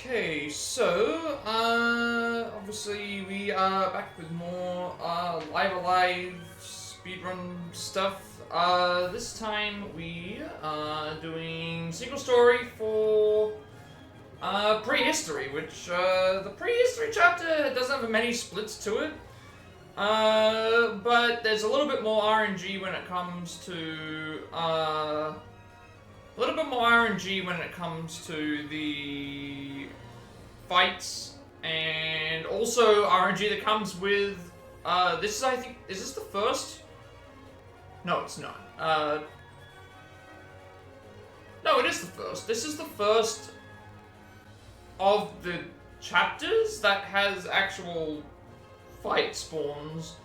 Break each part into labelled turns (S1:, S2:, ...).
S1: Okay, so, obviously we are back with more, Live Alive speedrun stuff. This time we are doing single story for, Prehistory, which, the Prehistory chapter doesn't have many splits to it. But there's a little bit more RNG when it comes to, a little bit more RNG when it comes to the fights, and also RNG that comes with, this is, I think, is this the first? No, it's not. No, it is the first. This is the first of the chapters that has actual fight spawns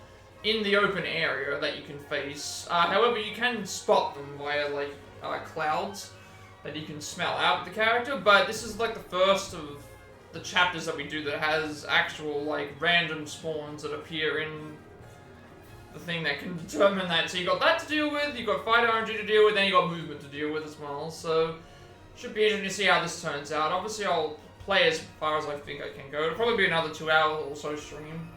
S1: in the open area that you can face. However, you can spot them via, like, clouds that you can smell out with the character, but this is like the first of the chapters that we do that has actual like random spawns that appear in the thing that can determine that. So you got that to deal with, you got fight RNG to deal with, then you got movement to deal with as well. So should be interesting to see how this turns out. Obviously I'll play as far as I think I can go. It'll probably be another 2 hour or so stream.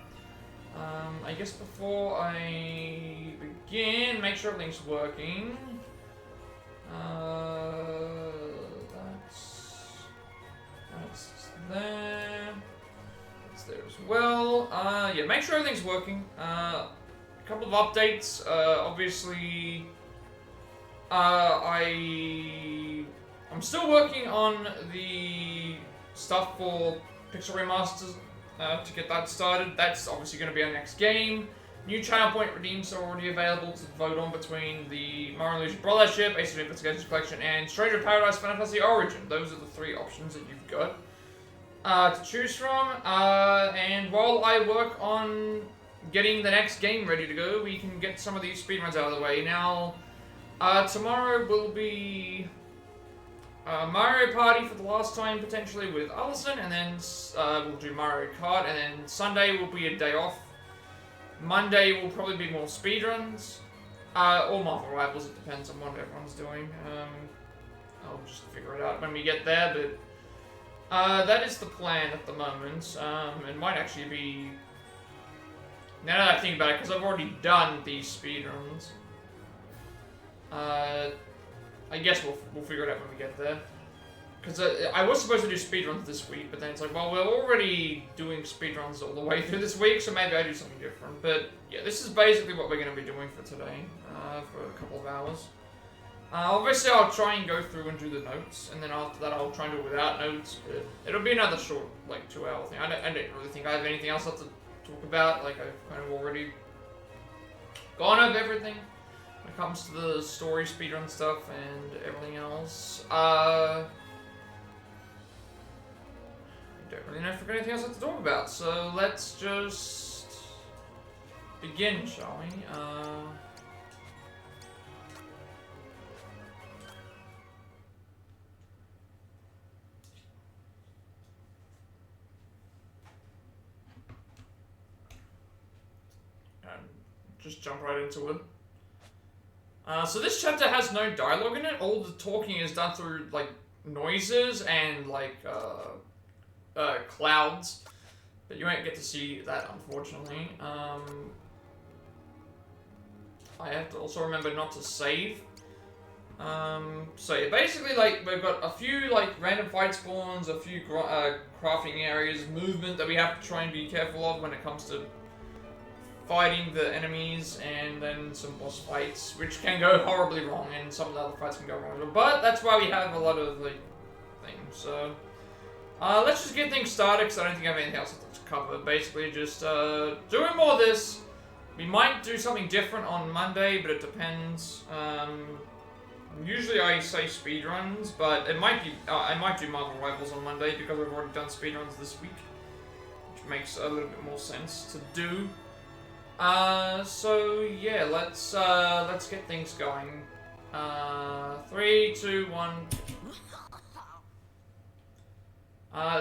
S1: I guess before I begin, make sure everything's working. That's there. That's there as well. Yeah, make sure everything's working. A couple of updates. Obviously, I'm still working on the stuff for Pixel Remasters to get that started. That's obviously going to be our next game. New channel point redeems are already available to vote on between the Mario & Luigi Brothership, Ace of Investigations Collection, and Stranger of Paradise Final Fantasy Origin. Those are the 3 options that you've got to choose from. And while I work on getting the next game ready to go, we can get some of these speedruns out of the way. Now, tomorrow will be Mario Party for the last time, potentially, with Allison, and then we'll do Mario Kart, and then Sunday will be a day off. Monday will probably be more speedruns, or Marvel Rivals, it depends on what everyone's doing. I'll just figure it out when we get there, but that is the plan at the moment. It might actually be, now that I think about it, because I've already done these speedruns, I guess we'll figure it out when we get there. Because I was supposed to do speedruns this week, but then it's like, well, we're already doing speedruns all the way through this week, so maybe I do something different. But yeah, this is basically what we're going to be doing for today, for a couple of hours. Obviously, I'll try and go through and do the notes, and then after that, I'll try and do it without notes. But it'll be another short, like, 2 hour thing. I don't really think I have anything else left to talk about. Like, I've kind of already gone over everything when it comes to the story, speedrun stuff, and everything else. Don't really know if we've got anything else to talk about, so let's just begin, shall we? And just jump right into it. So this chapter has no dialogue in it. All the talking is done through like noises and like clouds, but you won't get to see that, unfortunately. I have to also remember not to save. So yeah, basically, like, we've got a few like random fight spawns, a few crafting areas, movement that we have to try and be careful of when it comes to fighting the enemies, and then some boss fights, which can go horribly wrong, and some of the other fights can go wrong. But that's why we have a lot of like things. So let's just get things started, because I don't think I have anything else to cover. Basically, just doing more of this. We might do something different on Monday, but it depends. Usually I say speedruns, but it might be I might do Marvel Rivals on Monday, because I've already done speedruns this week, which makes a little bit more sense to do. So yeah, let's get things going. 3, 2, 1.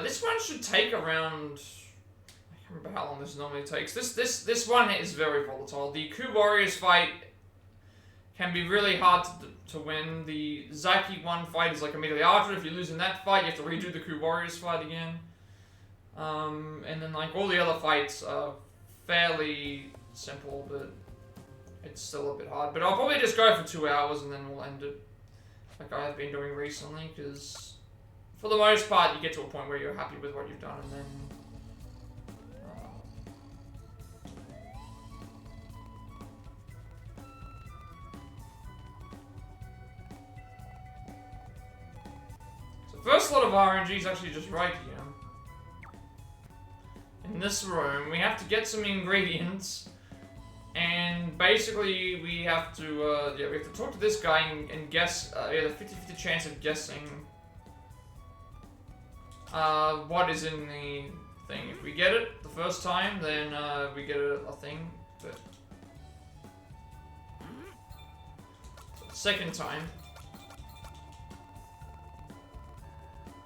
S1: This one should take around, I can't remember how long this normally takes. This one is very volatile. The Coup Warriors fight can be really hard to win. The Zaki 1 fight is like immediately after. If you lose in that fight, you have to redo the Crew Warriors fight again. And then like all the other fights are fairly simple, but it's still a bit hard. But I'll probably just go for 2 hours and then we'll end it, like I have been doing recently, because for the most part you get to a point where you're happy with what you've done, and then first lot of RNG is actually just right here. In this room, we have to get some ingredients, and basically we have to, we have to talk to this guy and guess, we have a 50-50 chance of guessing what is in the thing. If we get it the first time, then we get a thing, but second time.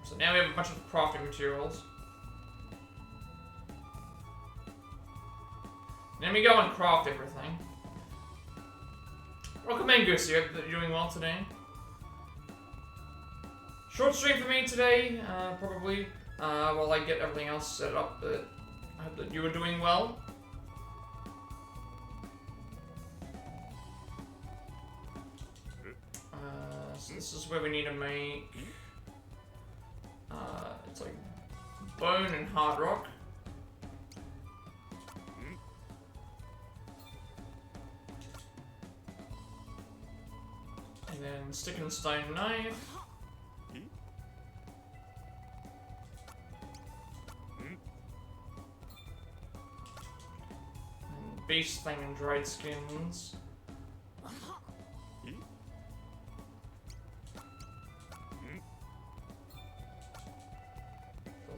S1: So now we have a bunch of crafting materials. Then we go and craft everything. Welcome in, Goosey. I hope that you're doing well today. Short stream for me today, probably, while I get everything else set up, but I hope that you are doing well. So this is where we need to make... it's like bone and hard rock. And then stick and stone knife. And beast thing and dried skins.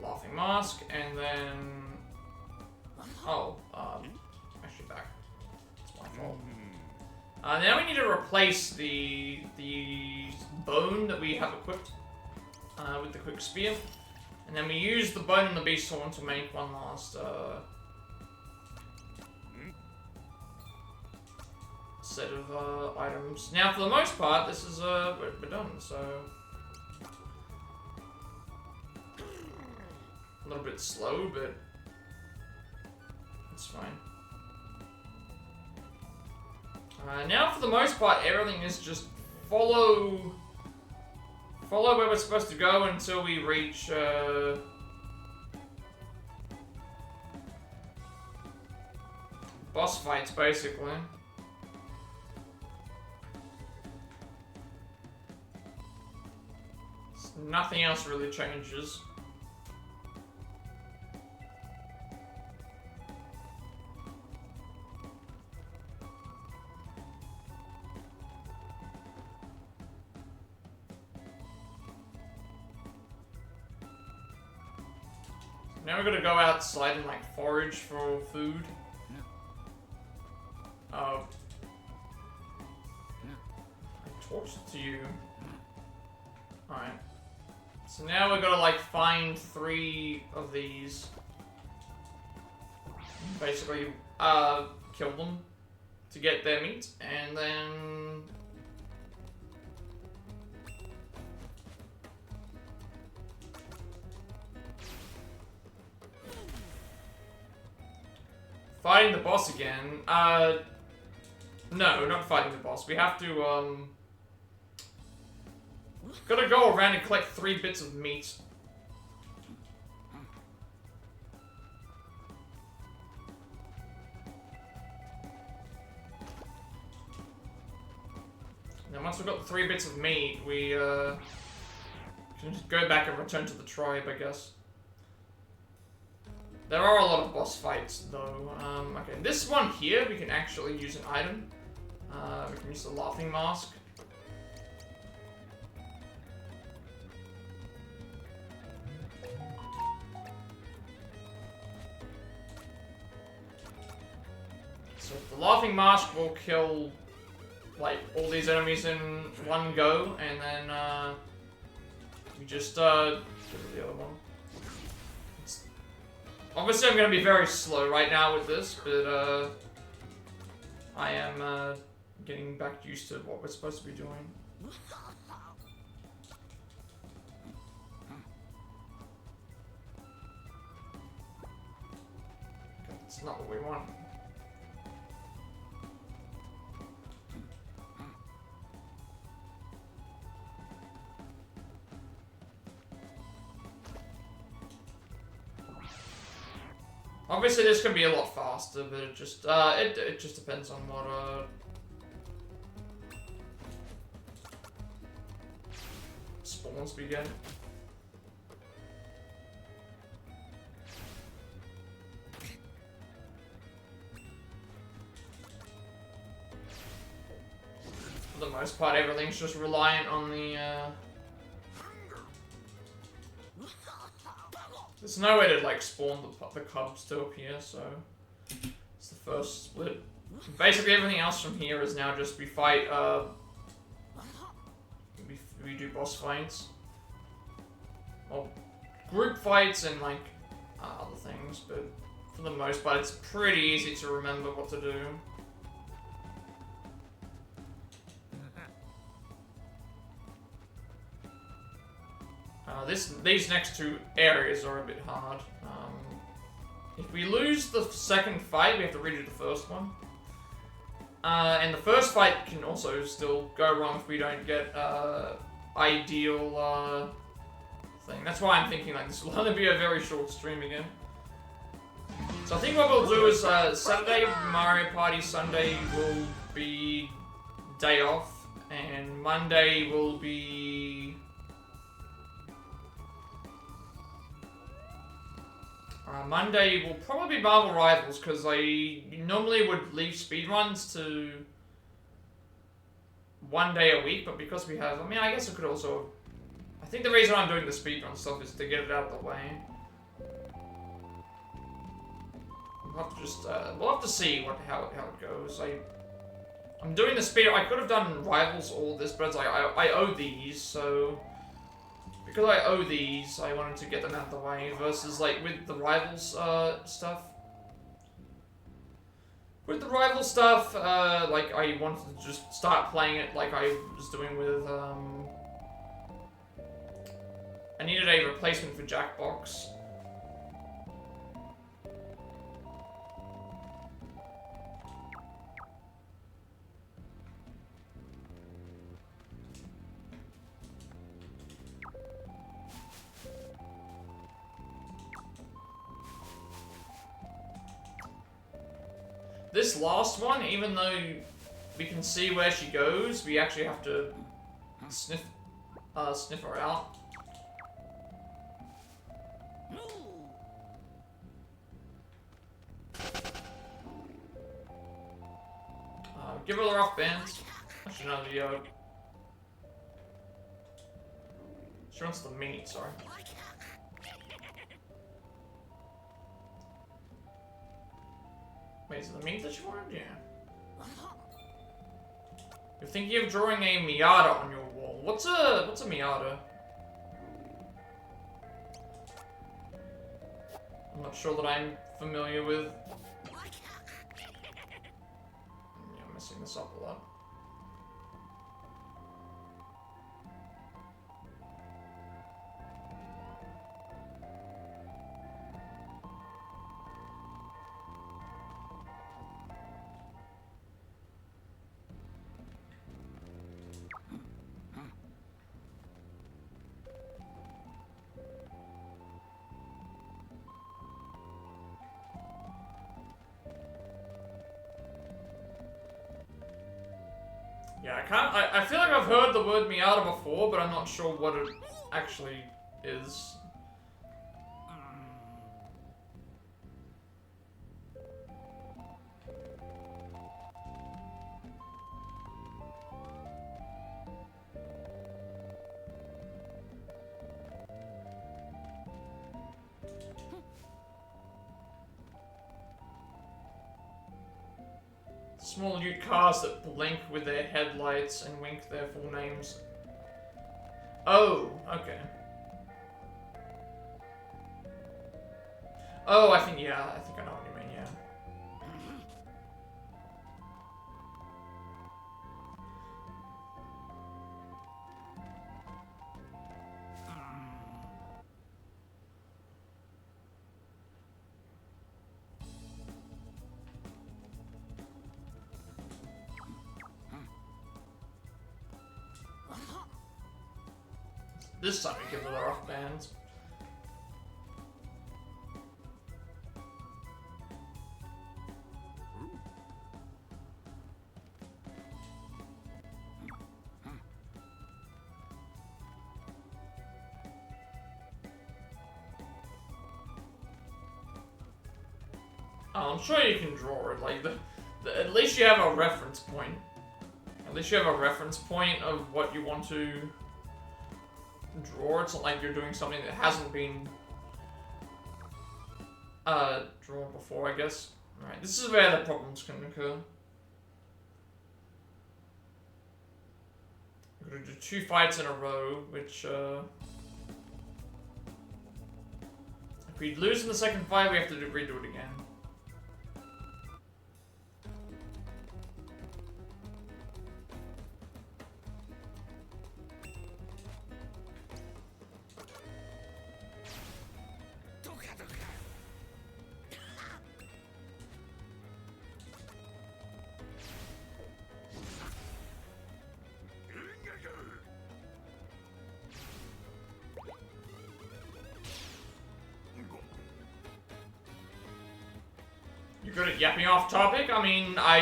S1: Laughing mask, and then actually back. It's my fault. Now we need to replace the bone that we have equipped with the quick spear, and then we use the bone and the beast horn to make one last set of items. Now, for the most part, this is we're done. So. A little bit slow, but it's fine. Now, for the most part, everything is just follow where we're supposed to go until we reach boss fights, basically. Nothing else really changes. Now we're gonna go outside and like forage for food. I talked to you. Alright. So now we're gonna like find 3 of these. Basically, kill them to get their meat, and then fighting the boss again. No, not fighting the boss. We have to, gotta go around and collect 3 bits of meat. And then once we've got the 3 bits of meat, we, can just go back and return to the tribe, I guess. There are a lot of boss fights, though. Okay, this one here, we can actually use an item. We can use the laughing mask. So the laughing mask will kill, like, all these enemies in one go, and then, we just, get rid of the other one. Obviously, I'm going to be very slow right now with this, but I am getting back used to what we're supposed to be doing. It's not what we want. Obviously, this can be a lot faster, but it just depends on what spawns we get. For the most part, everything's just reliant on the. There's no way to like spawn the cubs to appear, so it's the first split. Basically, everything else from here is now just we fight. We do boss fights, well, group fights and like other things, but for the most part, it's pretty easy to remember what to do. These next two areas are a bit hard. If we lose the second fight, we have to redo the first one. And the first fight can also still go wrong if we don't get ideal thing. That's why I'm thinking like this will only be a very short stream again. So I think what we'll do is Saturday Mario Party, Sunday will be day off, and Monday will be Monday will probably be Marvel Rivals, because I normally would leave speedruns to one day a week, but because we have, I mean, I guess I could also, I think the reason I'm doing the speedrun stuff is to get it out of the way. We'll have to just, we'll have to see how it goes. I'm doing the speed, I could have done Rivals all this, but it's like, I owe these, so because I owe these, I wanted to get them out of the way, versus like with the Rivals stuff. With the Rival stuff, like I wanted to just start playing it like I was doing with, I needed a replacement for Jackbox. This last one, even though we can see where she goes, we actually have to sniff her out. Give her the rough bands. Actually, no, the she wants the meat. Sorry. Wait, is it the meat that you wanted? Yeah. You're thinking of drawing a Miata on your wall. What's a Miata? I'm not sure that I'm familiar with. Yeah, I'm messing this up a lot. Yeah, I feel like I've heard the word Miata before, but I'm not sure what it actually is. Small Ute cars that blink with their headlights and wink their full names. Oh, okay. Oh, I think I know what you mean, yeah. This time we give it a rough band. Oh, I'm sure you can draw it. Like at least you have a reference point. At least you have a reference point of what you want to draw. It's not like you're doing something that hasn't been drawn before, I guess. Alright, this is where the problems can occur. We're gonna do 2 fights in a row, which if we lose in the second fight, we have to redo it again. You're good at yapping off topic? I mean, I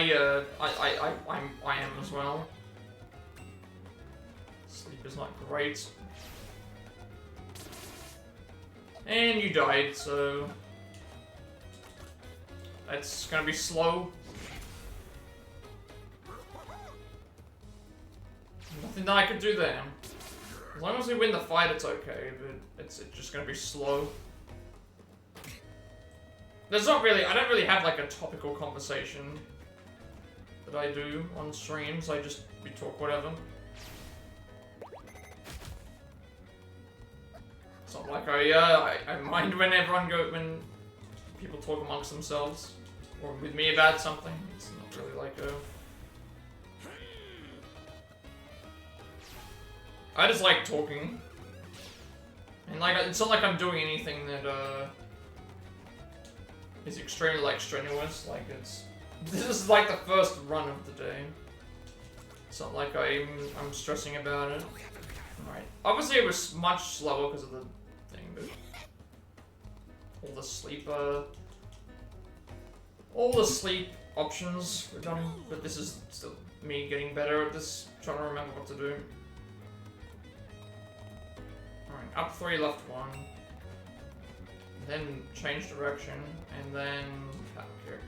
S1: am as well. Sleep is not great. And you died, so that's gonna be slow. Nothing that I could do there. As long as we win the fight, it's okay, but it's just gonna be slow. There's not really, I don't really have like a topical conversation that I do on streams. I just, we talk whatever. It's not like I mind when when people talk amongst themselves or with me about something. It's not really like a. I just like talking, and like it's not like I'm doing anything that is extremely like strenuous. Like this is like the first run of the day. It's not like I'm stressing about it. Right. Obviously, it was much slower because of the thing, but all the sleep options were done. But this is still me getting better at this, trying to remember what to do. Alright, up 3, left 1. Then change direction, and then cat kick.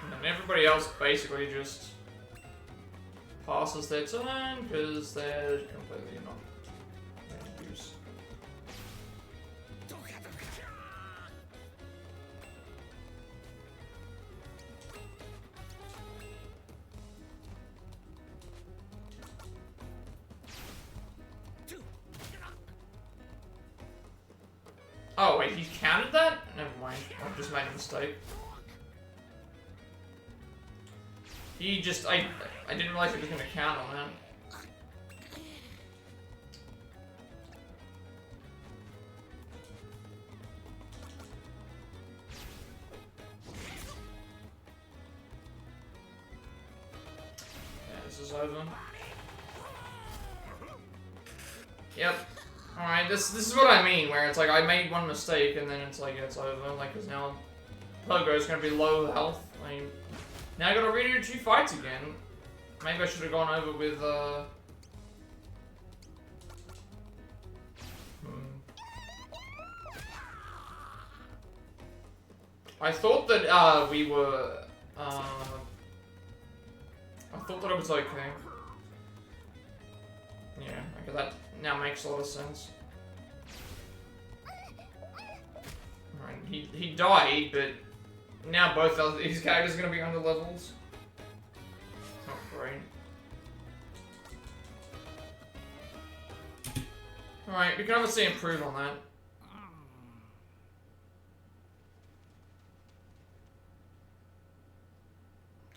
S1: And everybody else basically just passes their turn because they're completely not in use. Oh wait, he counted that? Never mind, I just made a mistake. He just, I didn't realize he was gonna count on that. Yeah, this is over. Yep. Alright, this is what I mean, where it's like I made one mistake and then it's like it's over, like, cause now Pogo's gonna be low health. I mean, now I gotta redo 2 fights again. Maybe I should have gone over with I thought that we were I thought that it was okay. Yeah, okay, that now makes a lot of sense. Alright, he died, but now both of these characters are going to be under levels. Not great. Alright, we can obviously improve on that.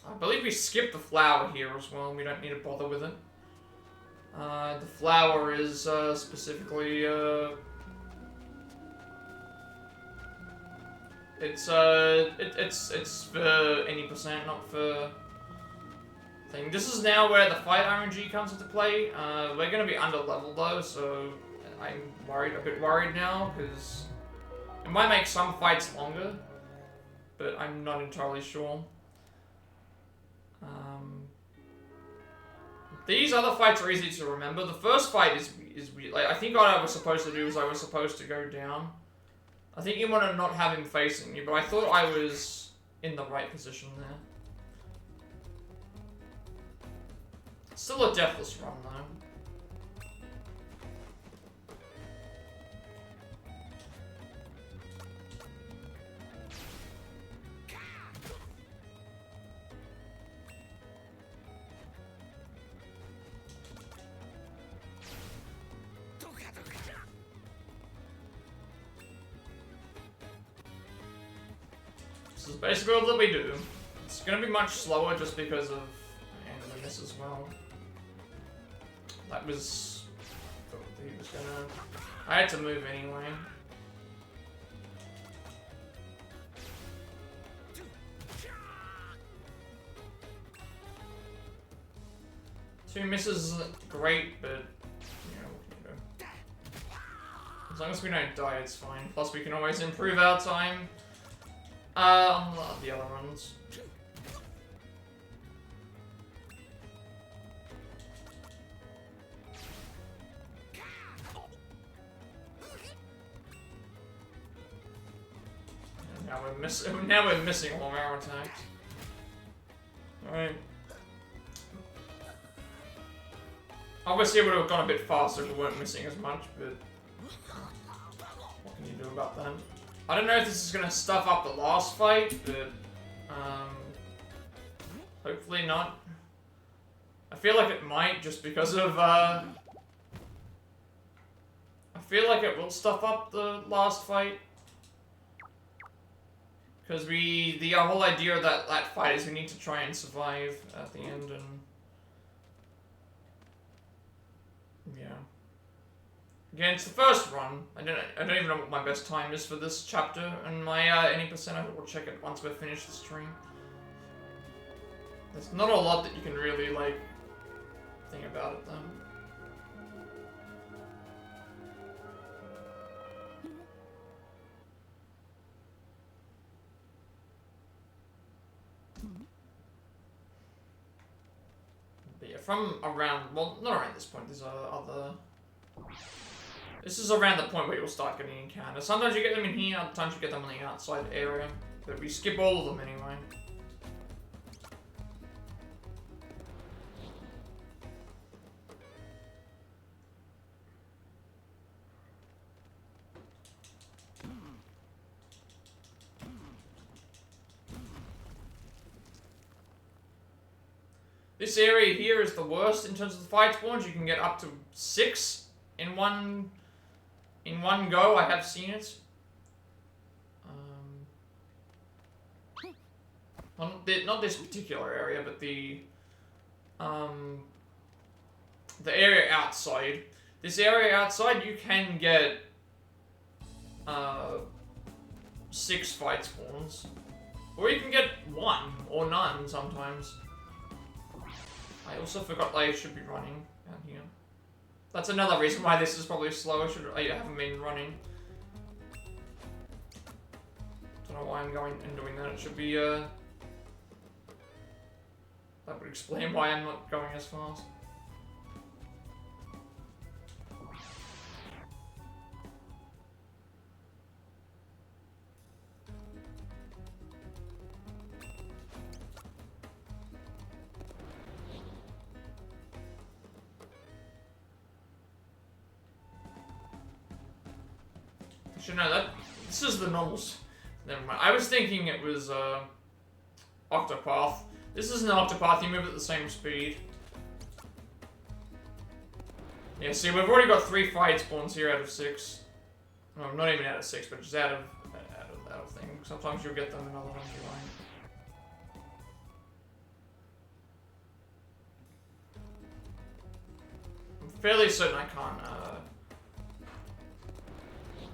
S1: I believe we skipped the flower here as well. We don't need to bother with it. The flower is specifically It's for any percent, not for thing. This is now where the fight RNG comes into play. We're gonna be under level though, so I'm a bit worried now because it might make some fights longer, but I'm not entirely sure. These other fights are easy to remember. The first fight is weird. Like, I think what I was supposed to do is I was supposed to go down. I think you want to not have him facing you, but I thought I was in the right position there. Still a deathless run though. This is basically what we do. It's gonna be much slower just because of this as well. That was... he was gonna... I had to move anyway. Two misses isn't great, but... you know, what can you do? As long as we don't die, it's fine. Plus we can always improve our time. On the other runs. Now we're missing all of our attacks. Alright. Obviously it would have gone a bit faster if we weren't missing as much, but what can you do about that? I don't know if this is gonna stuff up the last fight, but hopefully not. I feel like it might just because of I feel like it will stuff up the last fight. Because the whole idea of that fight is we need to try and survive at the end, and yeah. Again, it's the first run. I don't even know what my best time is for this chapter, and my any percent I will check it once we're finished the stream. There's not a lot that you can really like think about it though. But yeah, from around, well, not around this point, there's other... This is around the point where you'll start getting encounters. Sometimes you get them in here, other times you get them on the outside area. But we skip all of them anyway. This area here is the worst in terms of the fight spawns. You can get up to 6 in one go. I have seen it. Well, not this particular area, but the area outside. This area outside, you can get 6 fight spawns, or you can get 1 or none sometimes. I also forgot I should be running out here. That's another reason why this is probably slow. I haven't been running. Don't know why I'm going and doing that. It should be that would explain why I'm not going as fast. Should know that. This is the normals. Never mind. I was thinking it was Octopath. This is an Octopath. You move at the same speed. Yeah. See, we've already got 3 fight spawns here out of 6. No, not even out of 6, but just out of thing. Sometimes you'll get them in other ones you like. I'm fairly certain I can't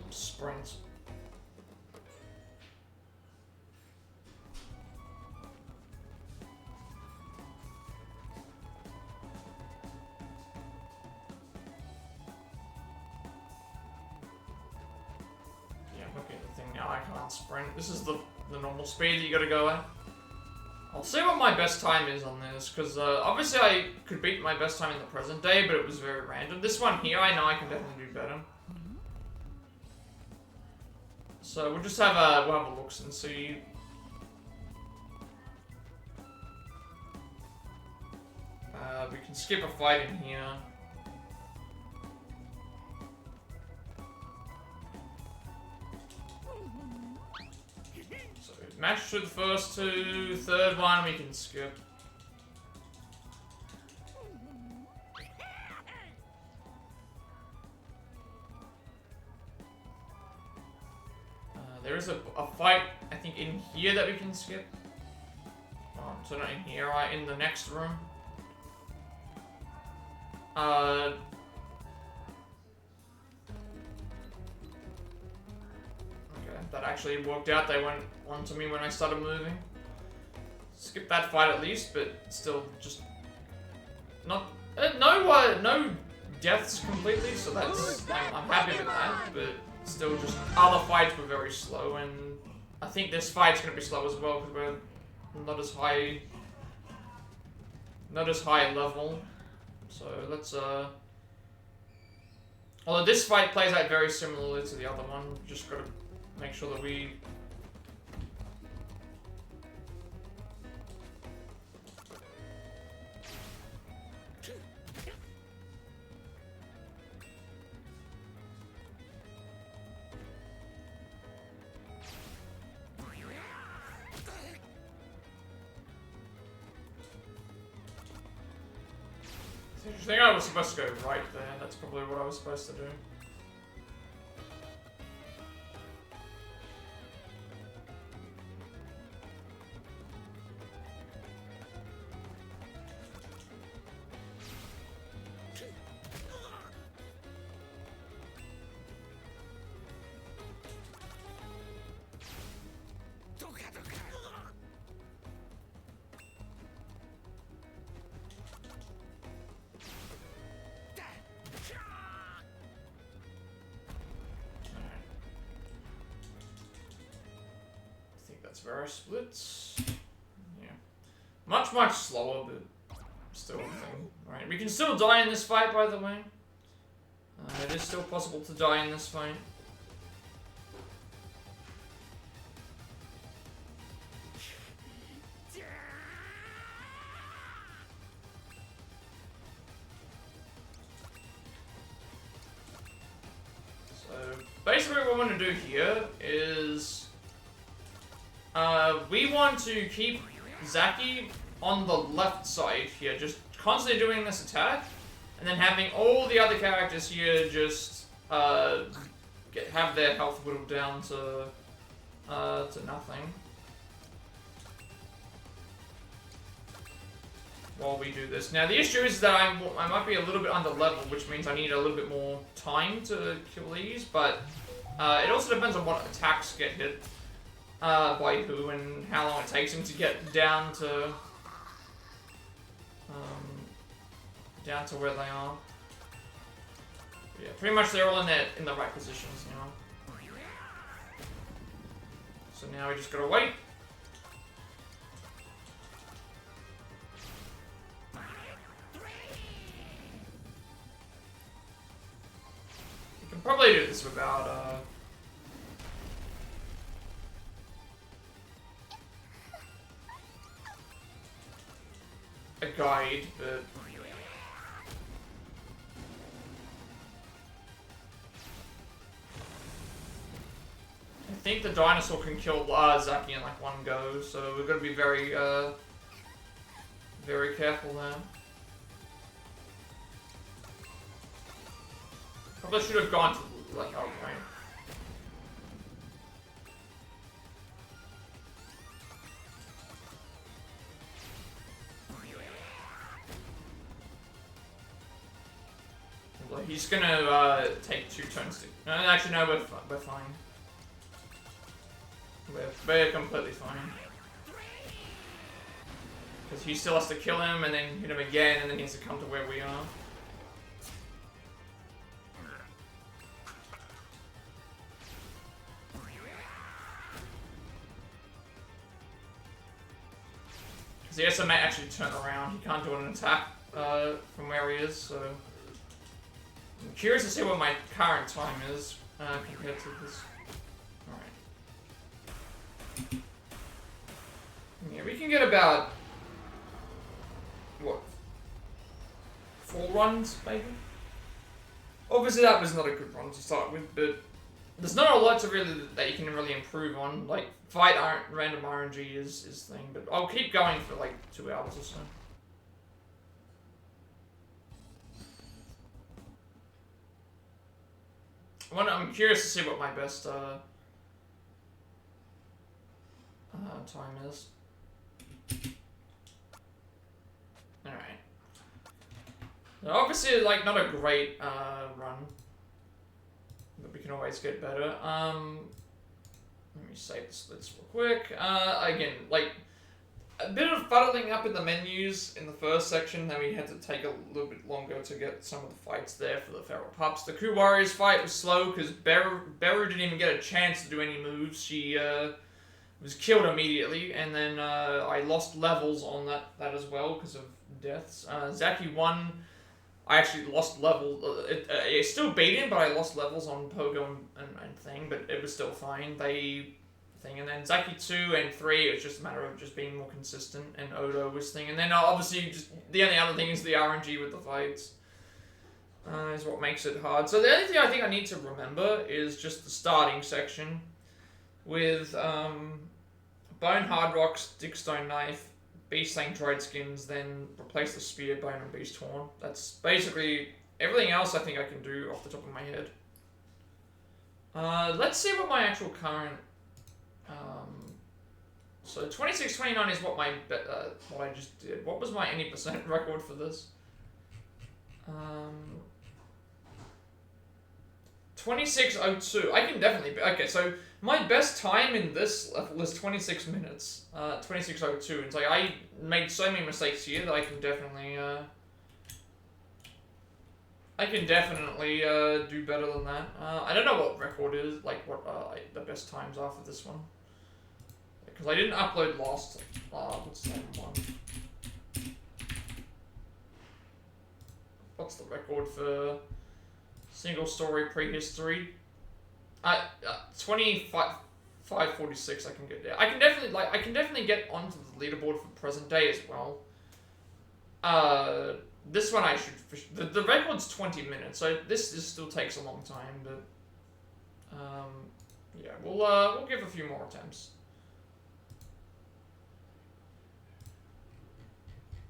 S1: sprint. looking at the thing now, I can't sprint. This is the normal speed that you gotta go at. I'll see what my best time is on this, because obviously I could beat my best time in the present day, but it was very random. This one here, I know I can definitely do better. So we'll just have a look and see. We can skip a fight in here. So match through the first two, third one we can skip. There is a fight, I think, in here that we can skip. So not in here, right? In the next room. Okay, that actually worked out. They went onto me when I started moving. Skip that fight at least, but still just not no deaths completely. So that's I'm happy with that, but still just other fights were very slow, and I think this fight's gonna be slow as well because we're not as high level. So let's although this fight plays out very similarly to the other one, just gotta make sure that we I think I was supposed to go right there. That's probably what I was supposed to do. Very splits. Yeah. Much slower, but still a thing. Alright, we can still die in this fight, by the way. It is still possible to die in this fight. So, basically what we want to do here is we want to keep Zaki on the left side here, just constantly doing this attack, and then having all the other characters here just have their health whittled down to nothing while we do this. Now the issue is that I might be a little bit under level, which means I need a little bit more time to kill these, but it also depends on what attacks get hit. By who and how long it takes him to get down to where they are. Yeah, pretty much they're all in the right positions now. So now we just gotta wait. You can probably do this without a guide, but I think the dinosaur can kill Zaki in like one go, so we've got to be very very careful there. Probably should have gone to like oh right. He's gonna take 2 turns to... No, actually, no, we're fine. We're completely fine. Because he still has to kill him, and then hit him again, and then he has to come to where we are. So yes, I may actually turn around. He can't do an attack from where he is, so... I'm curious to see what my current time is compared to this. Alright. Yeah, we can get about... what? 4 runs, maybe? Obviously that was not a good run to start with, but... there's not a lot to really that you can really improve on. Like, random RNG is thing, but I'll keep going for like 2 hours or so. I'm curious to see what my best time is. Alright. Obviously, like, not a great run. But we can always get better. Let me save the splits real quick. Again, like, a bit of fuddling up in the menus in the first section, then we had to take a little bit longer to get some of the fights there for the Feral Pups. The Coup Warriors fight was slow because Beru didn't even get a chance to do any moves. She was killed immediately, and then I lost levels on that as well because of deaths. Zaki won. I actually lost level. I still beat him, but I lost levels on Pogo and thing, but it was still fine. And then Zaki 2 and 3, it was just a matter of just being more consistent, and Odo was thing. And then obviously, just the only other thing is the RNG with the fights. Is what makes it hard. So the only thing I think I need to remember is just the starting section with Bone Hard Rocks, Dickstone Knife, Beast Slaying Droid Skins, then replace the Spear, Bone, and Beast Horn. That's basically everything else I think I can do off the top of my head. Let's see what my actual current... so 26-29 is what my what I just did. What was my any percent record for this? 26:02. I can definitely be okay. So my best time in this level is 26 minutes. 26:02. It's like I made so many mistakes here that I can definitely do better than that. I don't know what record is, like what the best times are for this one. Because I didn't upload Lost. What's that one? What's the record for single story Prehistory? 25:46. I can get there. I can definitely get onto the leaderboard for present day as well. This one I should. The record's 20 minutes, so this still takes a long time. But yeah, we'll give a few more attempts.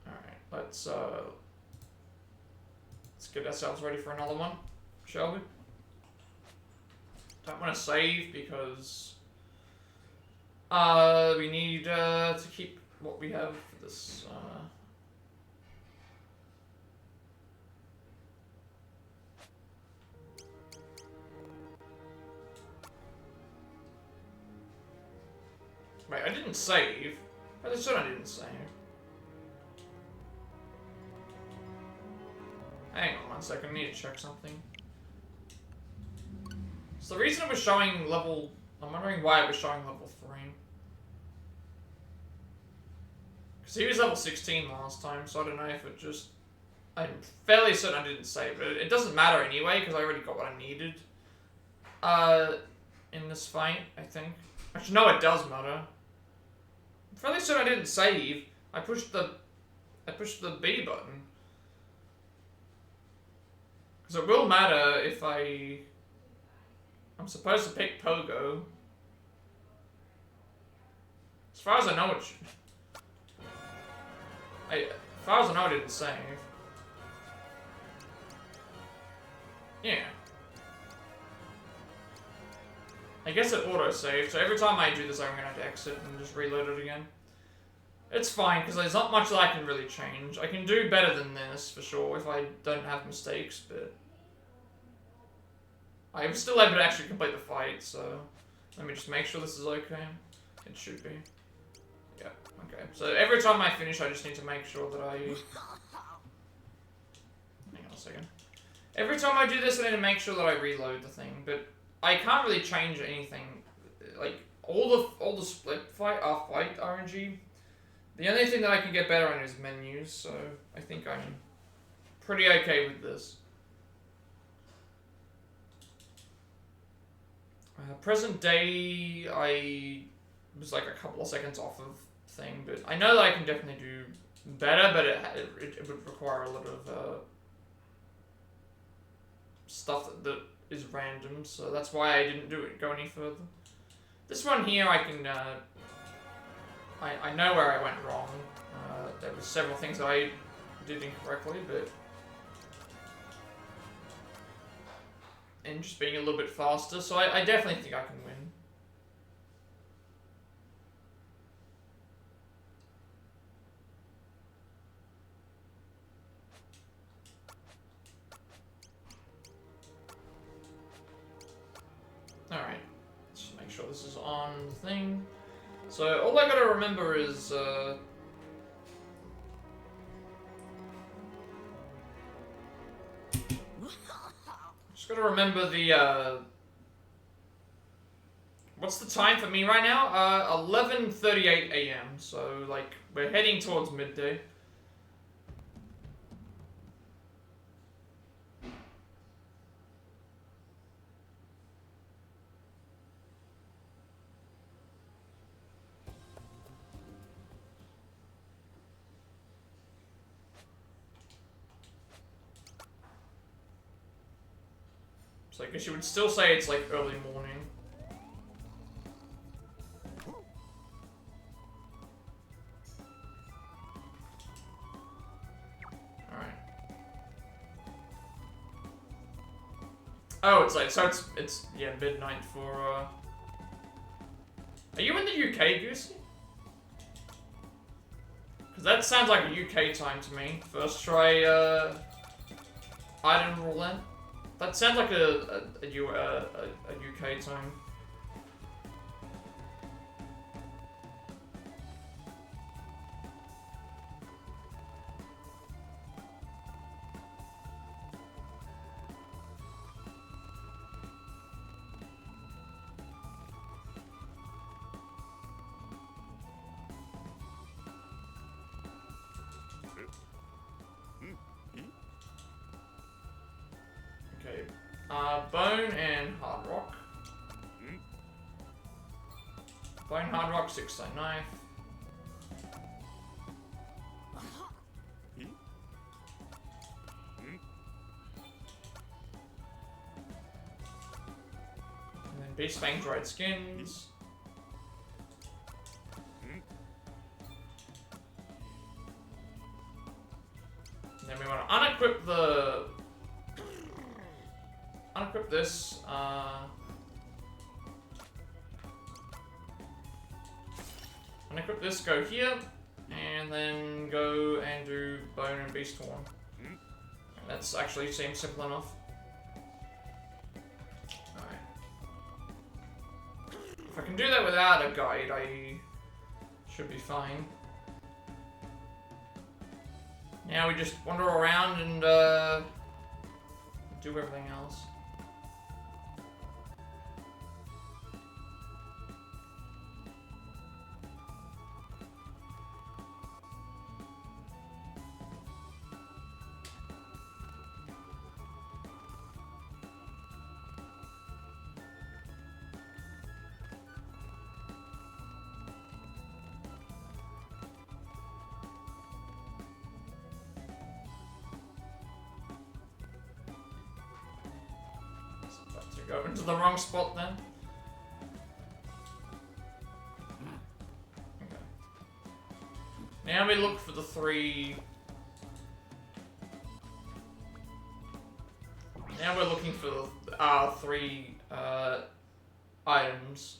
S1: All right, let's get ourselves ready for another one, shall we? Don't want to save because we need to keep what we have for this. Wait, I didn't save. I said I didn't save. Hang on 1 second, I need to check something. So the reason it was showing level... I'm wondering why it was showing level 3. Because he was level 16 last time, so I don't know if it just... I'm fairly certain I didn't save it. It doesn't matter anyway, because I already got what I needed. In this fight, I think. Actually, no, it does matter. I'm fairly certain I didn't save. I pushed the B button. Because it will matter if I'm supposed to pick Pogo. As far as I know, it should... as far as I know, I didn't save. Yeah. I guess it auto-saved, so every time I do this, I'm gonna have to exit and just reload it again. It's fine, because there's not much that I can really change. I can do better than this, for sure, if I don't have mistakes, but... I'm still able to actually complete the fight, so... Let me just make sure this is okay. It should be. Yeah, okay. So every time I finish, I just need to make sure that I... Hang on a second. Every time I do this, I need to make sure that I reload the thing, but... I can't really change anything. Like, all the split fight RNG... The only thing that I can get better on is menus, so I think I'm pretty okay with this. Present day, I was like a couple of seconds off of thing, but I know that I can definitely do better, but it would require a lot of stuff that is random, so that's why I didn't go any further. This one here, I can, I know where I went wrong. There was several things that I did incorrectly, but... And just being a little bit faster, so I definitely think I can win. Alright, let's make sure this is on the thing. So all I gotta remember is just gotta remember the what's the time for me right now? 11:38 AM, so like we're heading towards midday. So I guess you would still say it's like early morning. Alright. Oh, it's like, so it's yeah, midnight for, Are you in the UK, Goosey? Because that sounds like a UK time to me. First try, item roulette. That sounds like a UK time. Bone and hard rock. Bone, hard rock, 6-side knife. And then beast fang dried skins. And then we want to unequip the unequip this, unequip this, go here, and then go and do bone and beast horn. And that's actually seems simple enough. Alright. If I can do that without a guide, I should be fine. Now we just wander around and do everything else. Go into the wrong spot then. Okay. Now we look for the three. Now we're looking for the three items.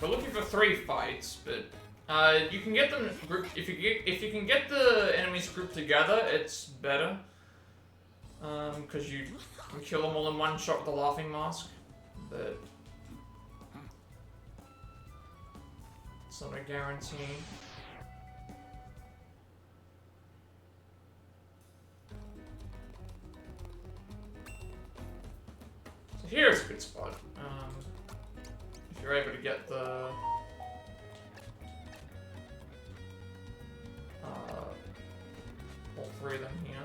S1: We're looking for 3 fights, but you can get them grouped if you can get the enemies grouped together. It's better. because you can kill them all in one shot with the laughing mask, but it's not a guarantee. So here's a good spot. If you're able to get the all three of them here.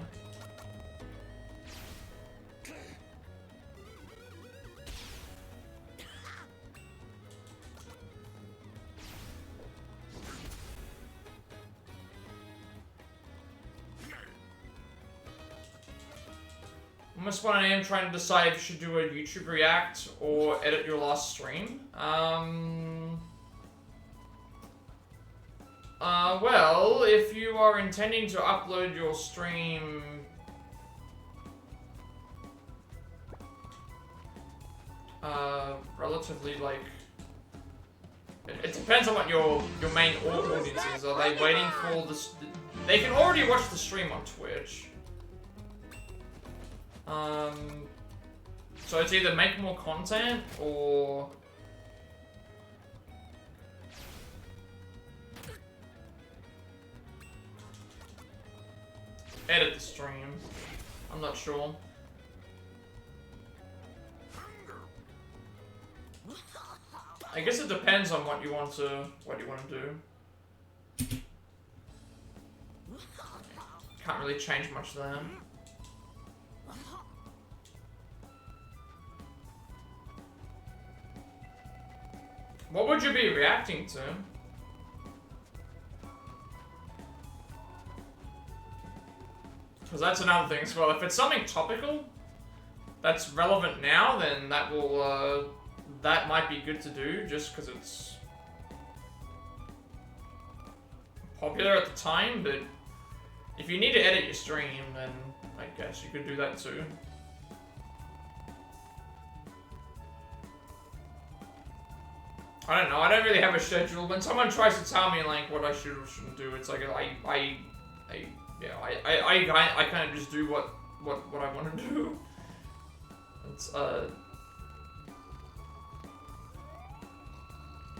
S1: On this one, I am trying to decide if you should do a YouTube react or edit your last stream. Well, if you are intending to upload your stream relatively, like, it depends on what your main audience is. Are they waiting for this? They can already watch the stream on Twitch. So it's either make more content or edit the stream. I'm not sure. I guess it depends on what you want to do. Can't really change much there. What would you be reacting to? Because that's another thing as well. If it's something topical that's relevant now, then that will that might be good to do just because it's popular at the time. But if you need to edit your stream, then I guess you could do that too. I don't know. I don't really have a schedule. When someone tries to tell me like what I should or shouldn't do, it's like I kind of just do what I want to do. It's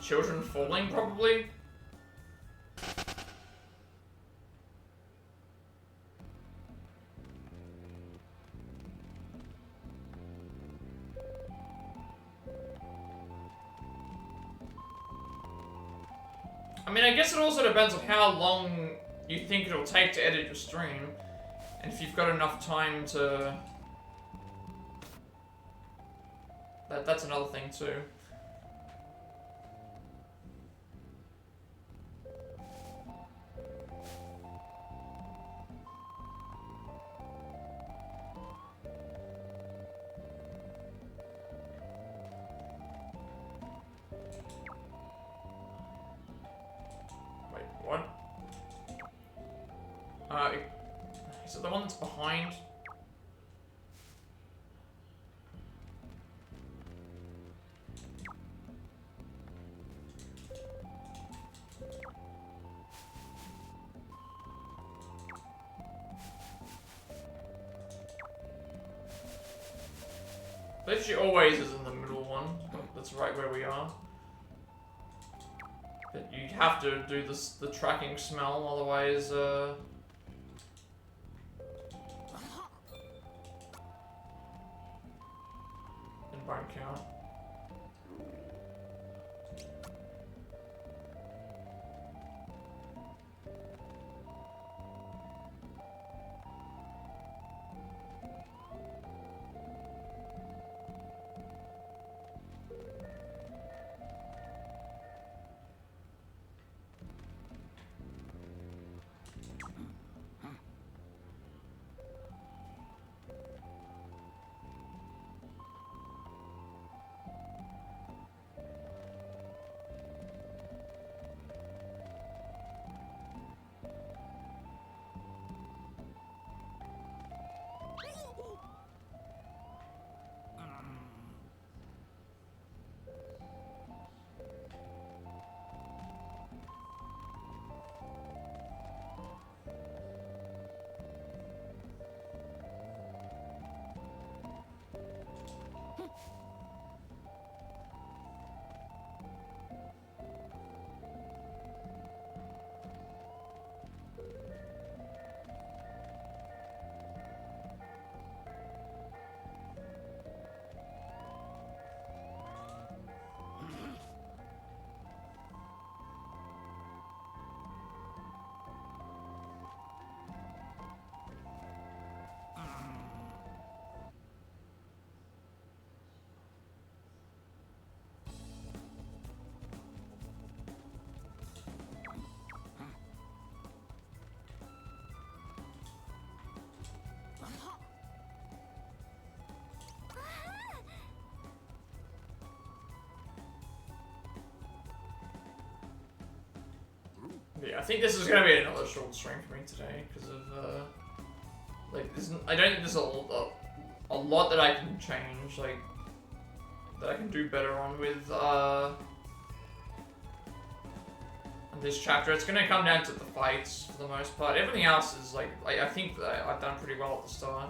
S1: children falling probably. I mean, I guess it also depends on how long you think it'll take to edit your stream, and if you've got enough time to... That's another thing too. Is it the one that's behind? Literally always is in the middle one. That's right where we are. But you have to do this, the tracking smell, otherwise it won't count. Yeah, I think this is gonna be another short stream for me today because of like I don't think there's a lot that I can change, like that I can do better on with this chapter. It's gonna come down to the fights for the most part. Everything else is like I think that I've done pretty well at the start.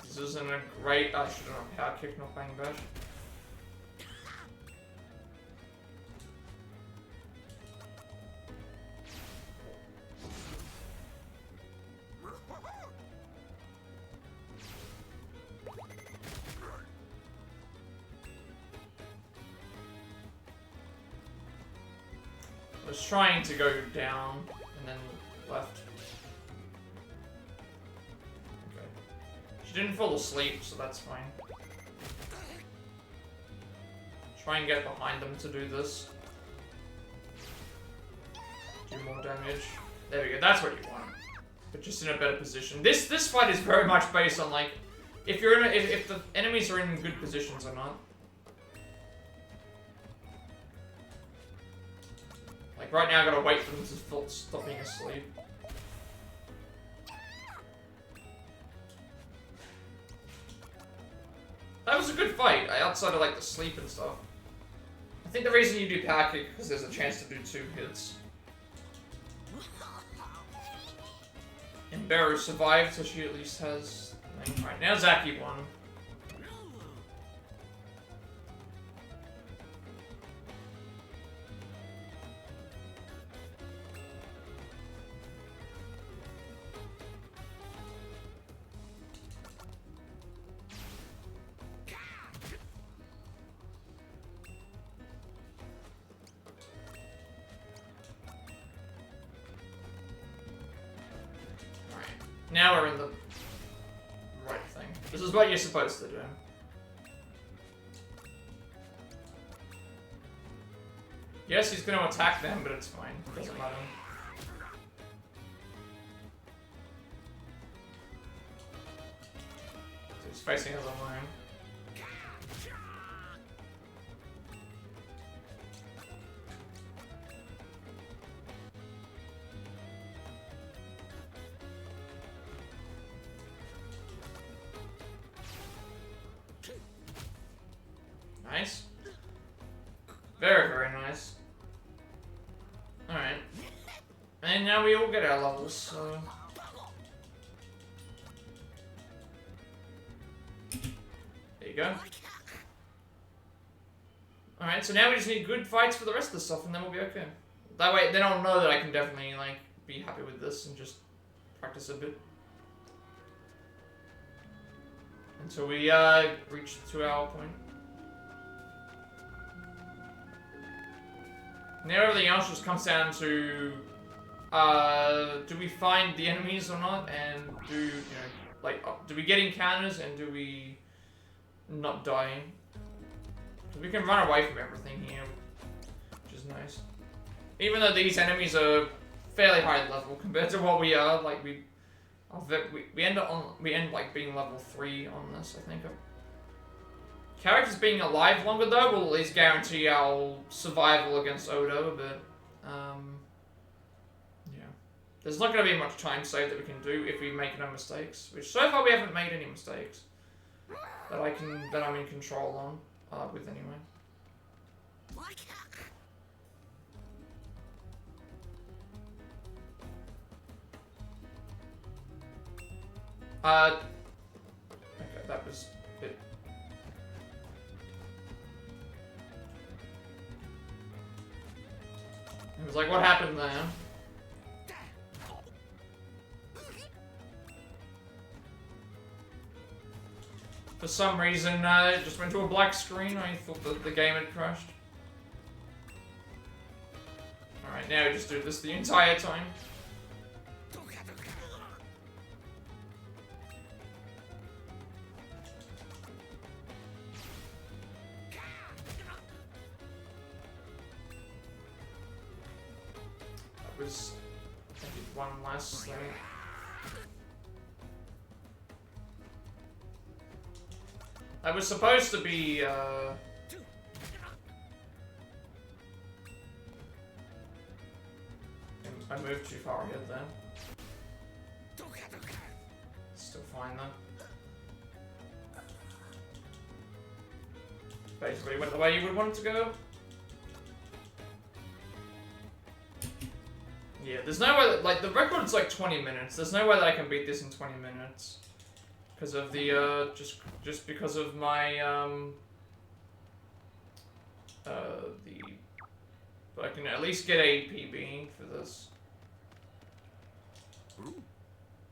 S1: This isn't a great. I should have known power kick, not bang bash. I was trying to go down and then left. She didn't fall asleep, so that's fine. Try and get behind them to do this. Do more damage. There we go, that's what you want. But just in a better position. This fight is very much based on like if you're in if the enemies are in good positions or not. Like right now I gotta wait for them to stop being asleep. That was a good fight, outside of like the sleep and stuff. I think the reason you do power kick is because there's a chance to do 2 hits. And Beru survived, so she at least has... Alright, now Zaki won. Now we're in the right thing. This is what you're supposed to do. Yes, he's going to attack them, but it's fine. Doesn't matter. So he's facing us alone. Nice. Very, very nice. Alright. And now we all get our levels, so... There you go. Alright, so now we just need good fights for the rest of the stuff and then we'll be okay. That way, then I'll know that I can definitely, like, be happy with this and just practice a bit. Until we, reach the 2-hour point. Now everything else just comes down to, do we find the enemies or not, and do, you know, like, do we get encounters and do we not die? We can run away from everything here, which is nice. Even though these enemies are fairly high level compared to what we are, like we end like being level 3 on this, I think. Characters being alive longer though will at least guarantee our survival against Odo a bit. Yeah. There's not going to be much time saved that we can do if we make no mistakes. Which so far we haven't made any mistakes that I'm in control on with anyway. Okay, that was a bit. It was like, what happened there? For some reason, it just went to a black screen. I thought that the game had crashed. now we just do this the entire time. That was, I did one last thing. That was supposed to be, I moved too far ahead there. Still fine though. Basically went the way you would want it to go. Yeah, there's no way that, like, the record's like 20 minutes. There's no way that I can beat this in 20 minutes. Because of the, just because of my, but I can at least get a PB for this.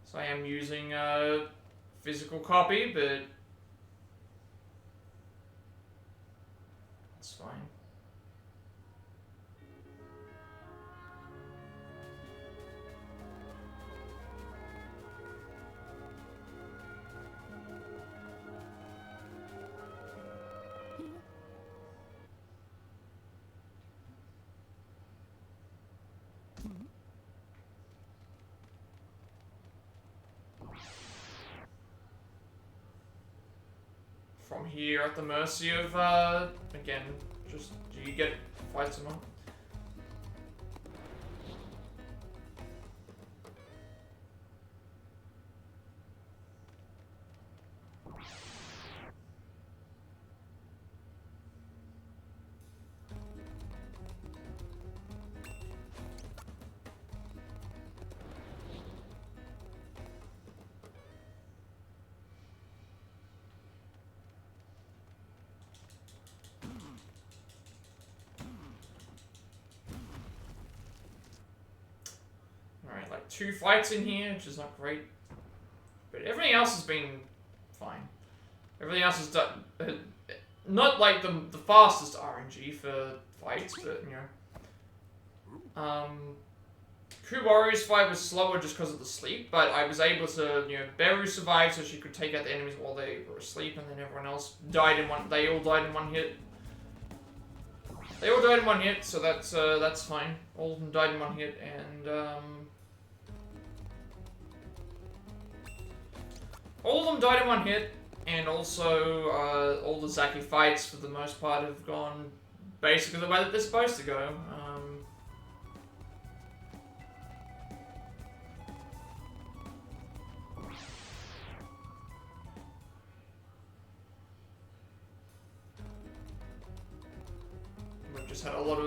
S1: So I am using a physical copy, but it's fine. From here at the mercy of, again, just, do you get fights or not? Alright, like 2 fights in here, which is not great. But everything else has been fine. Everything else is done. Not like the fastest RNG for fights, but you know. Kuwari's fight was slower just because of the sleep, but I was able to, you know, Beru survived so she could take out the enemies while they were asleep, and then everyone else died in one. They all died in one hit. They all died in one hit, so that's fine. All of them died in one hit, and all of them died in one hit, and also all the Zaki fights for the most part have gone basically the way that they're supposed to go. We've just had a lot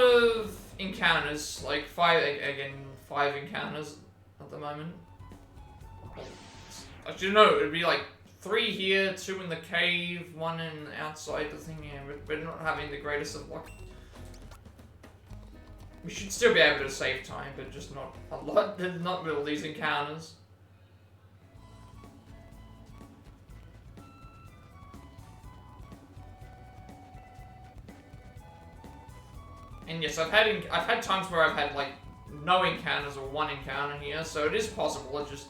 S1: of encounters, like 5 encounters at the moment. Actually, no, it'd be like 3 here, 2 in the cave, 1 in outside the thing. Yeah, we're not having the greatest of luck. We should still be able to save time, but just not a lot. Not with all these encounters. And yes, I've had times where I've had like no encounters or 1 encounter here, so it is possible. It just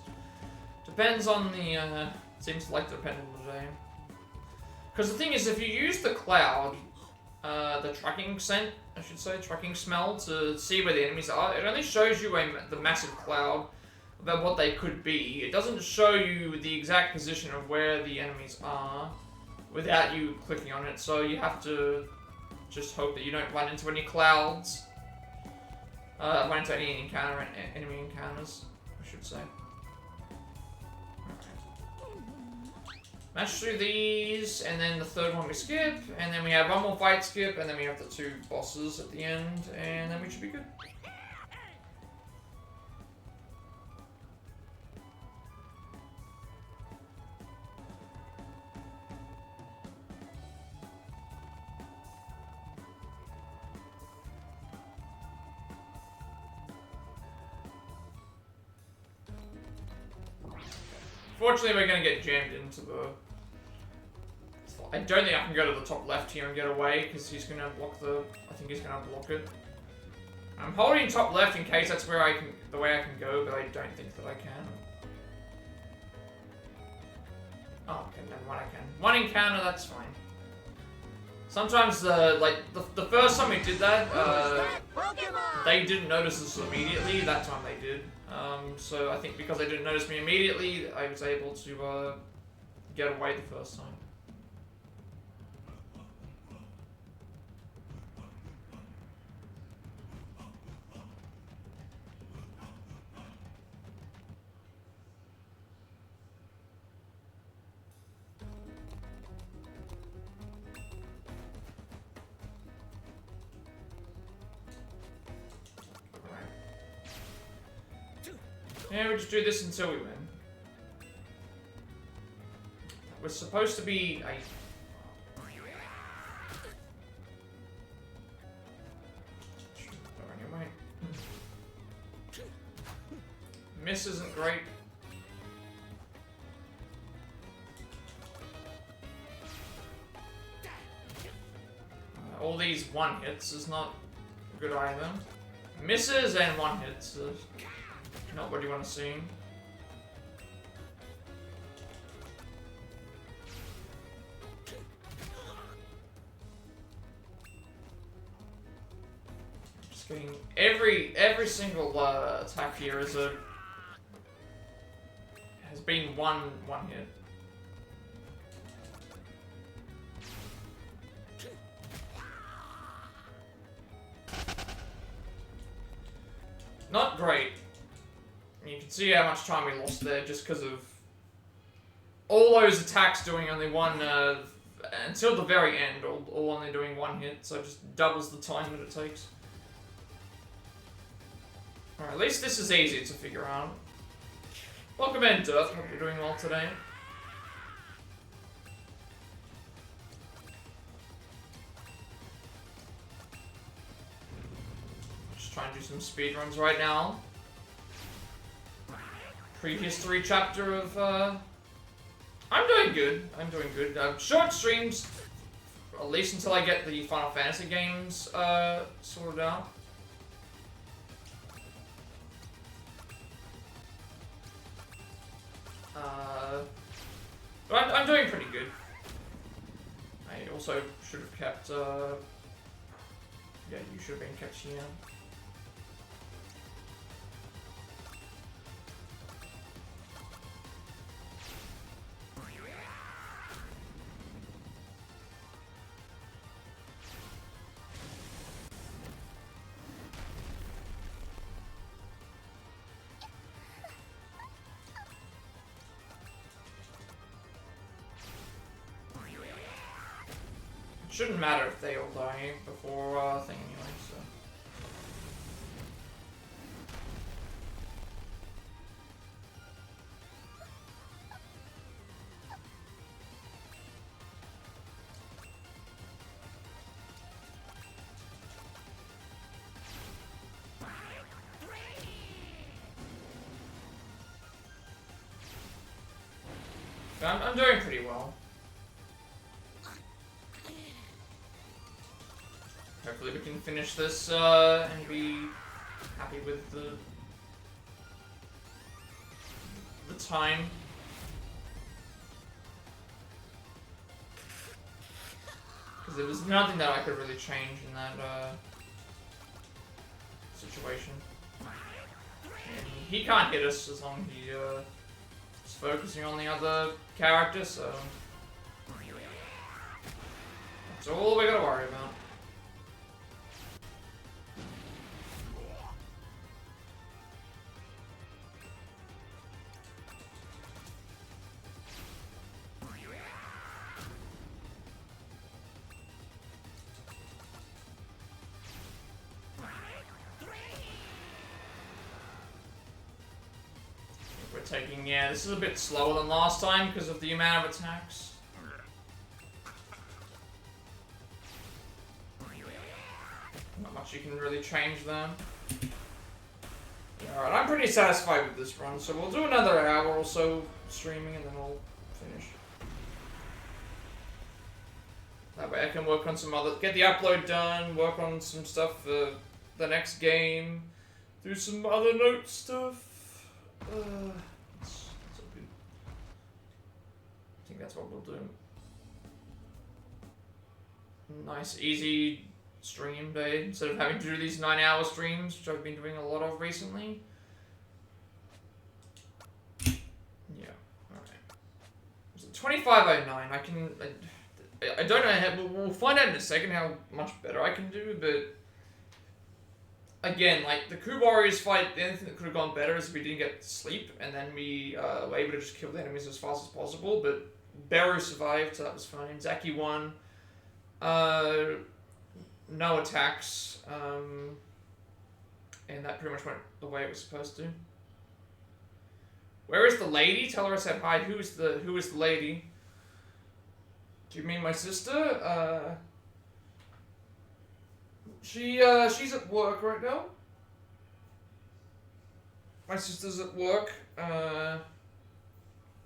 S1: depends on the, seems like to depend on the day. Because the thing is, if you use the cloud, the tracking scent, I should say, tracking smell, to see where the enemies are, it only shows you the massive cloud about what they could be. It doesn't show you the exact position of where the enemies are without you clicking on it, so you have to just hope that you don't run into any clouds. Run into any enemy encounters, I should say. Match through these, and then the 3rd one we skip, and then we have 1 more fight skip, and then we have the 2 bosses at the end, and then we should be good. Fortunately, we're gonna get jammed into the... It's fine. I don't think I can go to the top left here and get away, because he's going to block the... I think he's going to block it. I'm holding top left in case that's where I can... the way I can go, but I don't think that I can. Oh, okay, then one I can. One encounter, that's fine. Sometimes the first time we did that, they didn't notice us immediately. That time they did. So I think because they didn't notice me immediately, I was able to get away the first time. Yeah, we just do this until we win. We're supposed to be a... Anyway. Miss isn't great. All these one hits is not good either. Misses and one hits is not what you want to see. Just getting every single attack here has been one hit. Not great. You can see how much time we lost there just because of all those attacks doing only one, until the very end, all only doing one hit, so it just doubles the time that it takes. Alright, at least this is easy to figure out. Welcome in, Death. Hope you're doing well today. Just trying to do some speedruns right now. Prehistory chapter of, I'm doing good. I'm doing good. Short streams, at least until I get the Final Fantasy games, sorted out. But I'm doing pretty good. I also should have kept, yeah, you should have been kept here. Shouldn't matter if they all die before thing anyway, so. I'm doing pretty well. Hopefully we can finish this and be happy with the time. Because there was nothing that I could really change in that situation. And he can't hit us as long as he is focusing on the other character, so that's all we gotta worry about. Taking, yeah, this is a bit slower than last time because of the amount of attacks. Not much you can really change them. Alright, I'm pretty satisfied with this run, so we'll do another hour or so streaming and then we'll finish. That way I can work on some other, get the upload done, work on some stuff for the next game, do some other note stuff. It's all good. I think that's what we'll do. Nice, easy stream day instead of having to do these 9-hour streams, which I've been doing a lot of recently. Yeah, alright. 2509, I don't know how, we'll find out in a second how much better I can do, but again, like the Coup Warriors fight, the only thing that could have gone better is if we didn't get sleep and then we were able to just kill the enemies as fast as possible, but Beru survived, so that was fine. Zaki won. No attacks, and that pretty much went the way it was supposed to. Where is the lady? Tell her I said hi. Who is the lady? Do you mean my sister? She's at work right now. My sister's at work.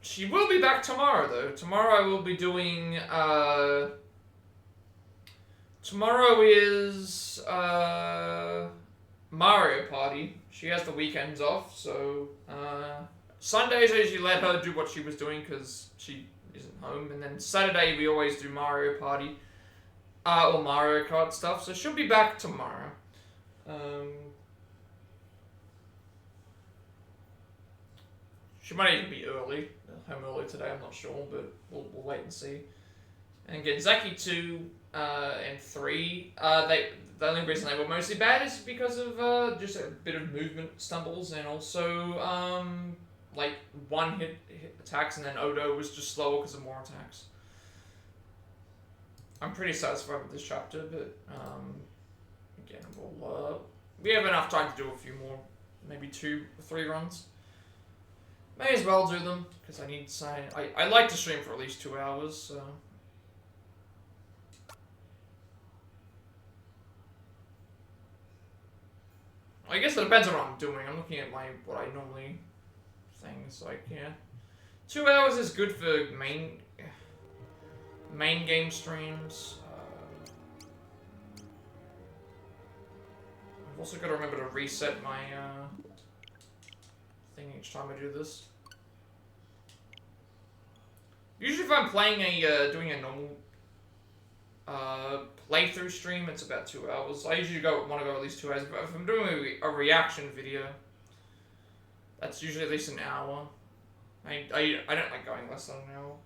S1: She will be back tomorrow though. Tomorrow I will be doing, tomorrow is, Mario Party. She has the weekends off, so, Sundays I usually let her do what she was doing because she isn't home, and then Saturday we always do Mario Party, or Mario Kart stuff, so she'll be back tomorrow. She might even be home early today, I'm not sure, but we'll wait and see. And again, Zaki 2 and 3, the only reason they were mostly bad is because of just a bit of movement stumbles, and also like one hit attacks, and then Odo was just slower because of more attacks. I'm pretty satisfied with this chapter, but again, we have enough time to do a few more, maybe 2 or 3 runs. May as well do them, because I need to say, I like to stream for at least 2 hours, so. I guess it depends on what I'm doing. I'm looking at what I normally things like, yeah. 2 hours is good for main game streams. I've also got to remember to reset my thing each time I do this. Usually if I'm playing doing a normal playthrough stream, it's about 2 hours. I usually want to go at least 2 hours, but if I'm doing a reaction video, that's usually at least an hour. I don't like going less than an hour.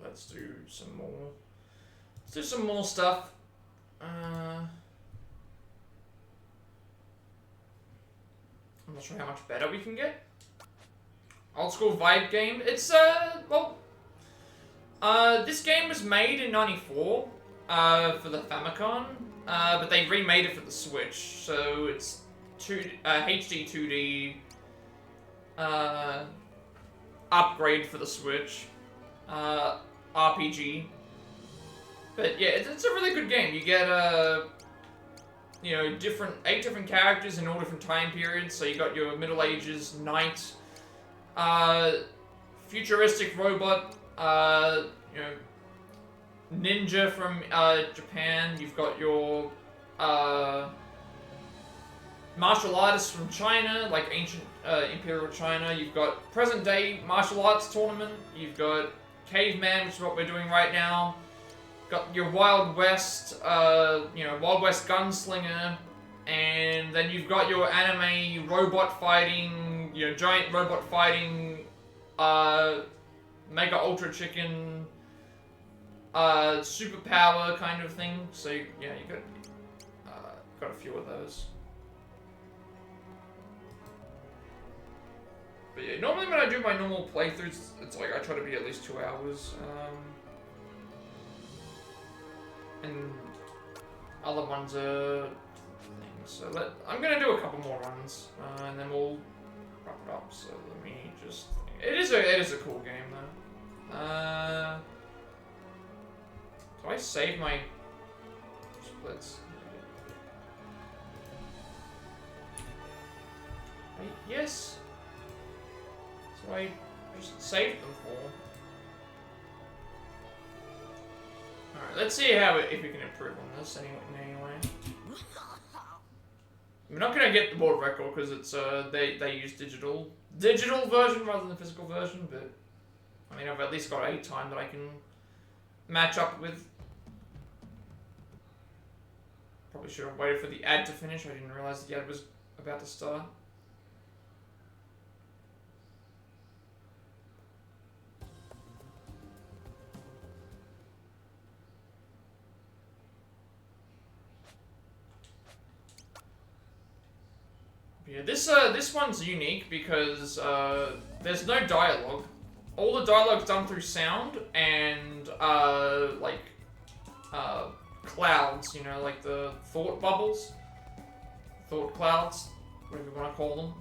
S1: Let's do some more. Let's do some more stuff. I'm not sure how much better we can get. Old school vibe game. It's this game was made in '94 for the Famicom, but they remade it for the Switch. So it's HD 2D. Upgrade for the Switch, RPG, but yeah, it's a really good game. You get 8 different characters in all different time periods. So you got your Middle Ages knight, futuristic robot, ninja from Japan. You've got your martial artists from China, like ancient Imperial China. You've got present day martial arts tournament. You've got caveman, which is what we're doing right now. Got your Wild West, Wild West gunslinger, and then you've got your anime robot fighting, giant robot fighting, Mega Ultra Chicken, superpower kind of thing. So yeah, you got a few of those. But yeah, normally when I do my normal playthroughs, it's like I try to be at least 2 hours. and other ones are things. So I'm gonna do a couple more runs, and then we'll wrap it up. So let me just. It is a cool game though. Do I save my splits? Yes. So I just saved them for. Alright, let's see if we can improve on this in any way. We're not gonna get the world record because it's they use digital version rather than the physical version, but I mean I've at least got a time that I can match up with. Probably should have waited for the ad to finish. I didn't realize the ad was about to start. Yeah, this one's unique because there's no dialogue. All the dialogue's done through sound and like clouds, you know, like the thought bubbles, thought clouds, whatever you want to call them.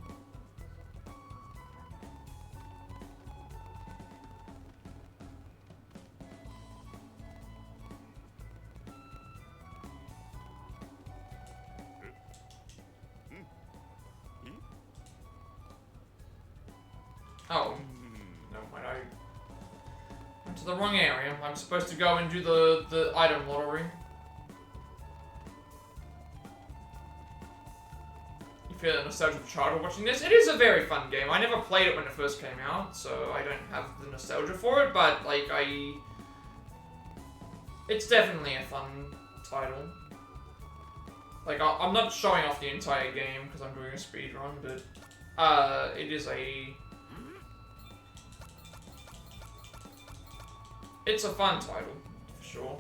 S1: Oh, no, I went to the wrong area. I'm supposed to go and do the item lottery. You feel the nostalgia of a child watching this? It is a very fun game. I never played it when it first came out, so I don't have the nostalgia for it, but like it's definitely a fun title. Like I'm not showing off the entire game because I'm doing a speedrun, but it is it's a fun title, for sure.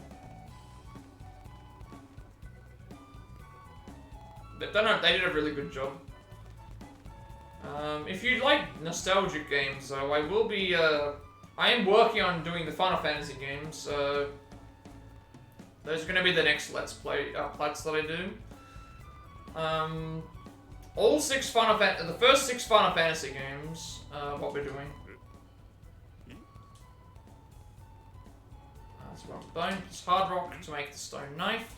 S1: They did a really good job. If you like nostalgic games, though, I will be, I am working on doing the Final Fantasy games, those are going to be the next Let's Play, Plats that I do. All the first 6 Final Fantasy games, what we're doing. That's one bone, plus hard rock to make the stone knife.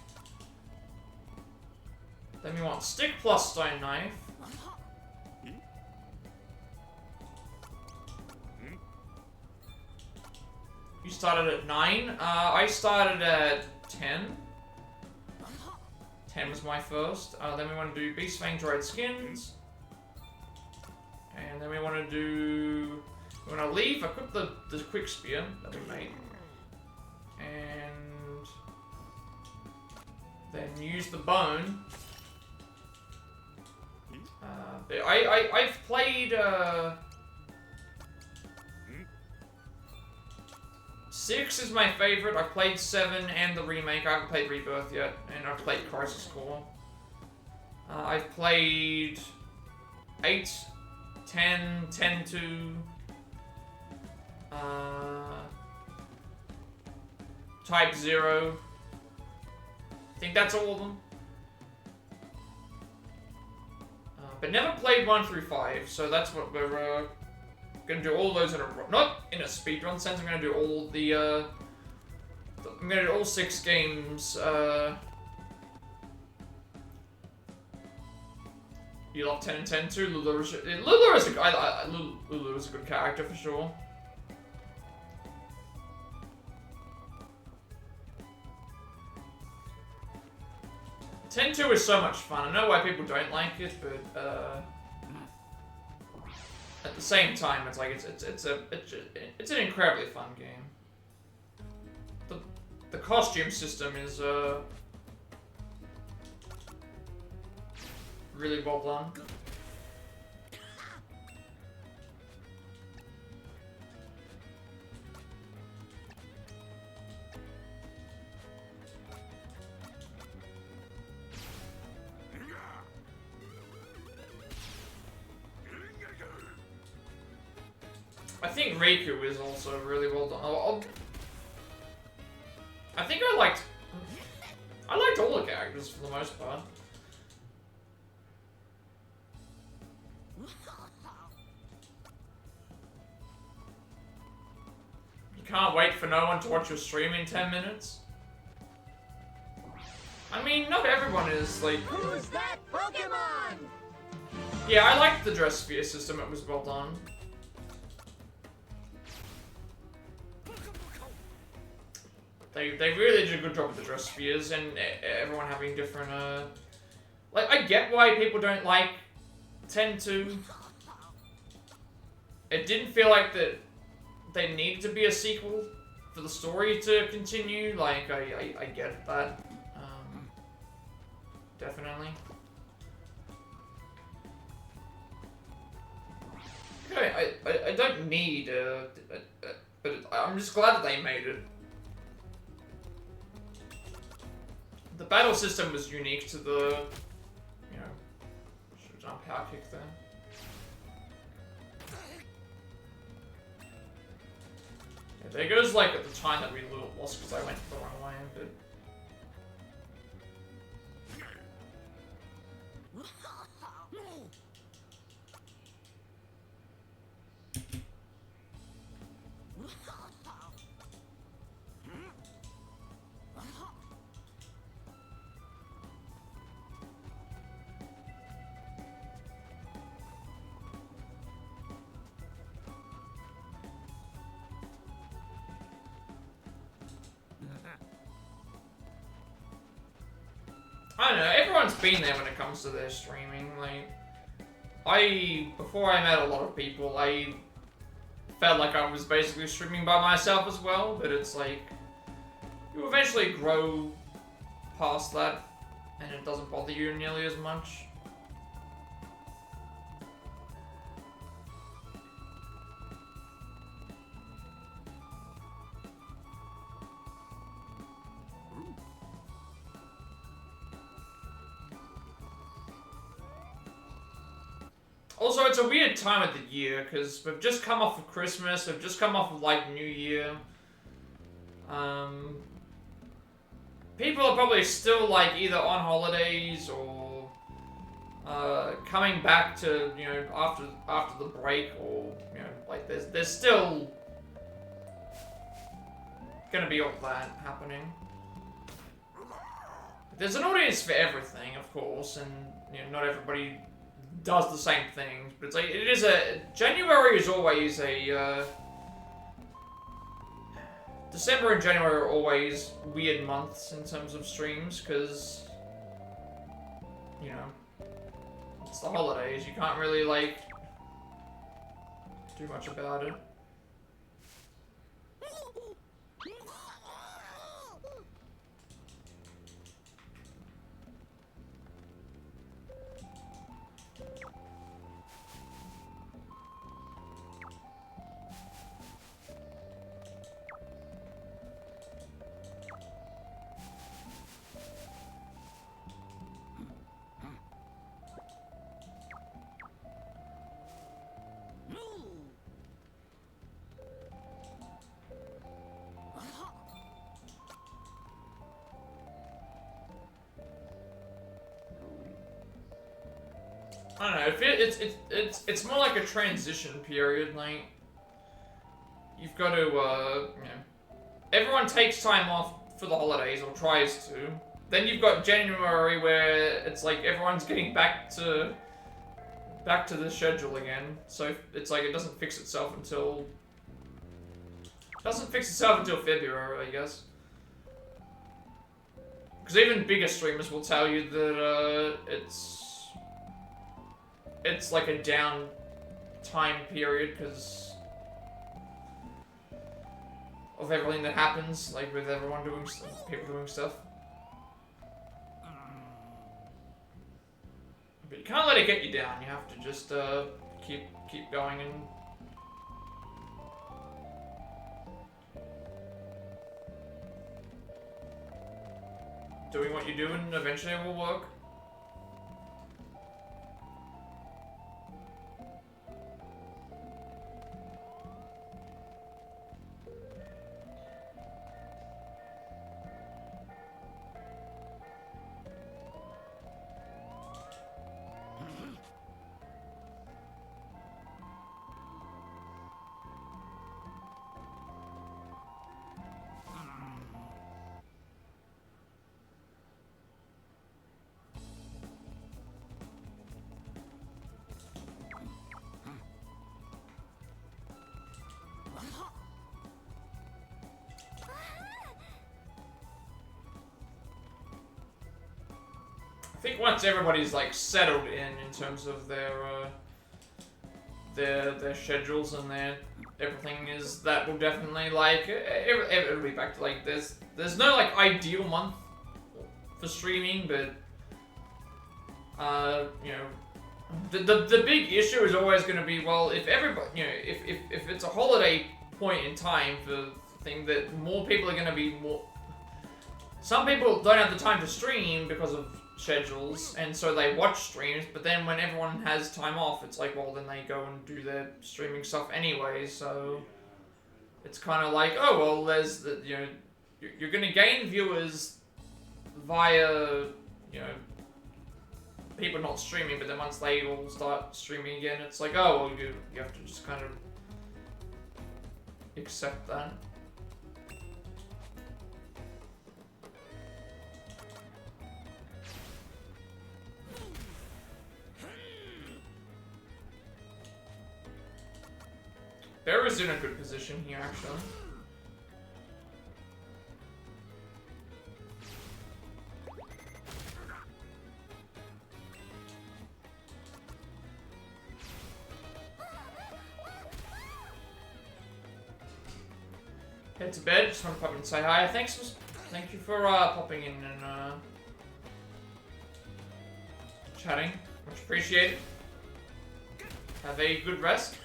S1: Then we want stick plus stone knife. You started at 9. I started at 10. 10 was my first. Then we want to do Beast Fang dried skins. And then we want to do. We want to leave. Equip the quick spear that we made. And then use the bone. I've played 6 is my favorite. I've played 7 and the remake. I haven't played Rebirth yet, and I've played Crisis Core. I've played 8, 10, 10-2, Type 0. I think that's all of them. But never played 1 through 5, so that's what we're gonna do. All those in a not in a speedrun sense. I'm gonna do all I'm gonna do all 6 games. You love 10 and 10 too. Lulu is a good character for sure. Ten 2 is so much fun. I know why people don't like it, but at the same time, it's like it's an incredibly fun game. The costume system is really well done. I think Riku is also really well done. I think I liked I liked all the characters for the most part. You can't wait for no one to watch your stream in 10 minutes? I mean, not everyone is, like...
S2: Who's that Pokemon?
S1: Yeah, I liked the dress sphere system, it was well done. They really did a good job with the dress spheres and everyone having different, like, I get why people don't like 10-2. It didn't feel like that they needed to be a sequel for the story to continue. Like, I get that. Definitely. Okay, I don't need, but I'm just glad that they made it. The battle system was unique to the, you know, should have done power kick there. Yeah, there goes like at the time that we lost because I went the wrong way, but. I don't know, everyone's been there when it comes to their streaming, like, before I met a lot of people, I felt like I was basically streaming by myself as well, but it's like, you eventually grow past that, and it doesn't bother you nearly as much. Also, it's a weird time of the year, because we've just come off of Christmas, we've just come off of, like, New Year. People are probably still, like, either on holidays or coming back to, you know, after the break, or, you know, like, there's still gonna be all that happening. There's an audience for everything, of course, and, you know, not everybody does the same things, but it's like, it is January is always a, December and January are always weird months in terms of streams, because, you know, it's the holidays, you can't really, like, do much about it. I don't know, it's more like a transition period, like, you've got to, you know, everyone takes time off for the holidays, or tries to. Then you've got January where it's like everyone's getting back to the schedule again, so it's like it doesn't fix itself until February, I guess. Because even bigger streamers will tell you that it's like a down time period because of everything that happens, like with everyone doing people doing stuff. But you can't let it get you down. You have to just keep going and doing what you do, and eventually it will work. think once everybody's like settled in terms of their schedules and everything is, that will definitely like it'll be back to like there's no like ideal month for streaming, but you know, the big issue is always going to be, well, if everybody, you know, if it's a holiday point in time for the thing, that more people are going to be more. Some people don't have the time to stream because of schedules, and so they watch streams, but then when everyone has time off, it's like, well, then they go and do their streaming stuff anyway, so it's kind of like, oh, well, there's the, you know, you're going to gain viewers via, you know, people not streaming, but then once they all start streaming again, it's like, oh, well, you have to just kind of accept that. Bear is in a good position here, actually. Head to bed. Just want to pop in and say hi. Thank you for popping in and chatting. Much appreciated. Have a good rest.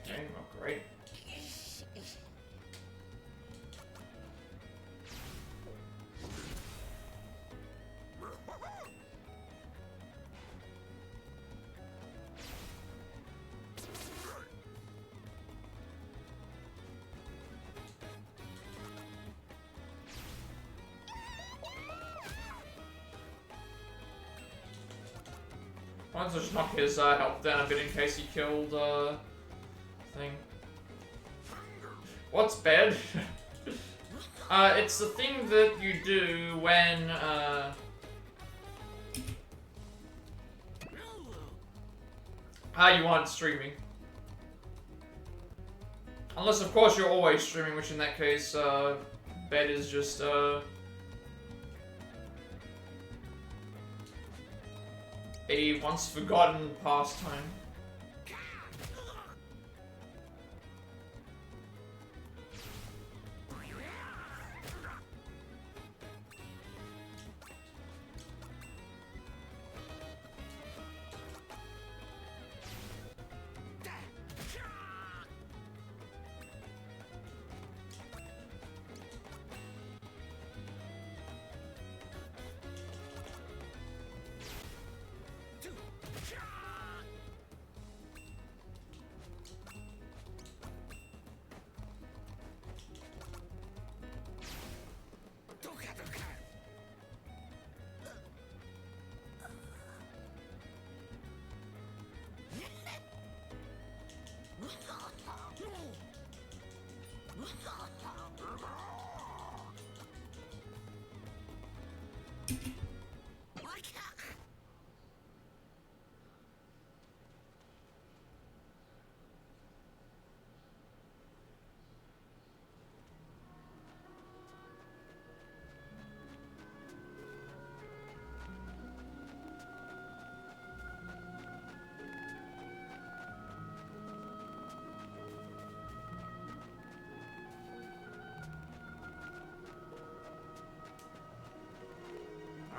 S1: Okay, well, great. Might just knock his health down a bit in case he killed thing. What's bed? It's the thing that you do when you aren't streaming. Unless of course you're always streaming, which in that case bed is just a once forgotten pastime.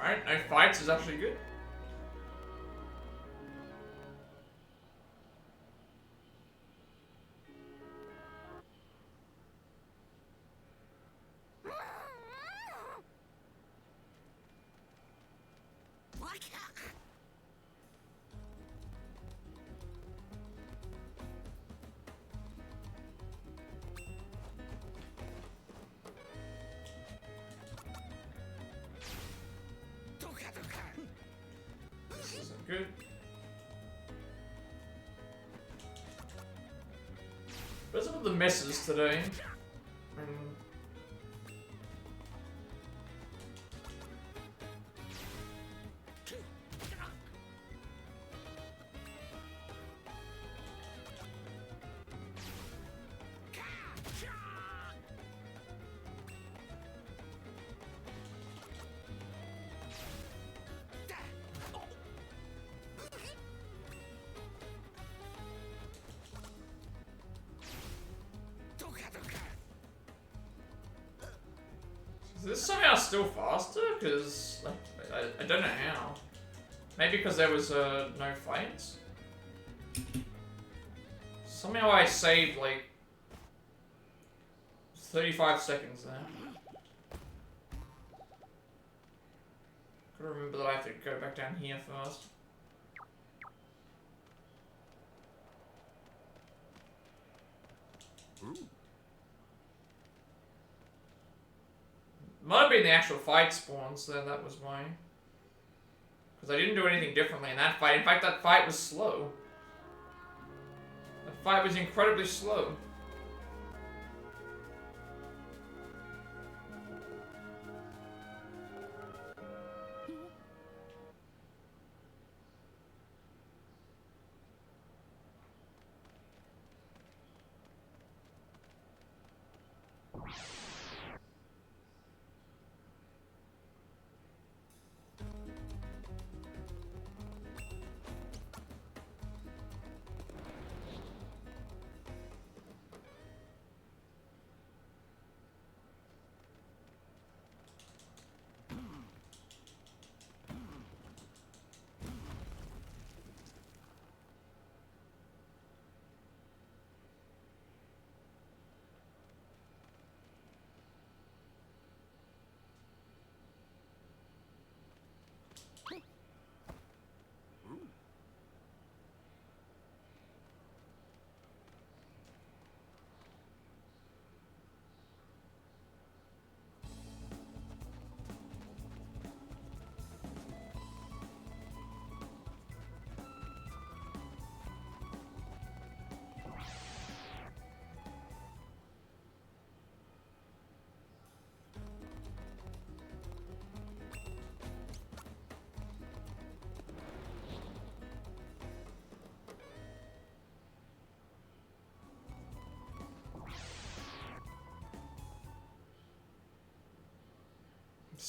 S1: Alright, no fights is actually good. Good. What's up with the messes today? this somehow still faster? Because like, I don't know how. Maybe because there was no fights? Somehow I saved like 35 seconds there. Gotta remember that I have to go back down here first. Might have been the actual fight spawns, so that was why. Because I didn't do anything differently in that fight. In fact, that fight was slow. That fight was incredibly slow.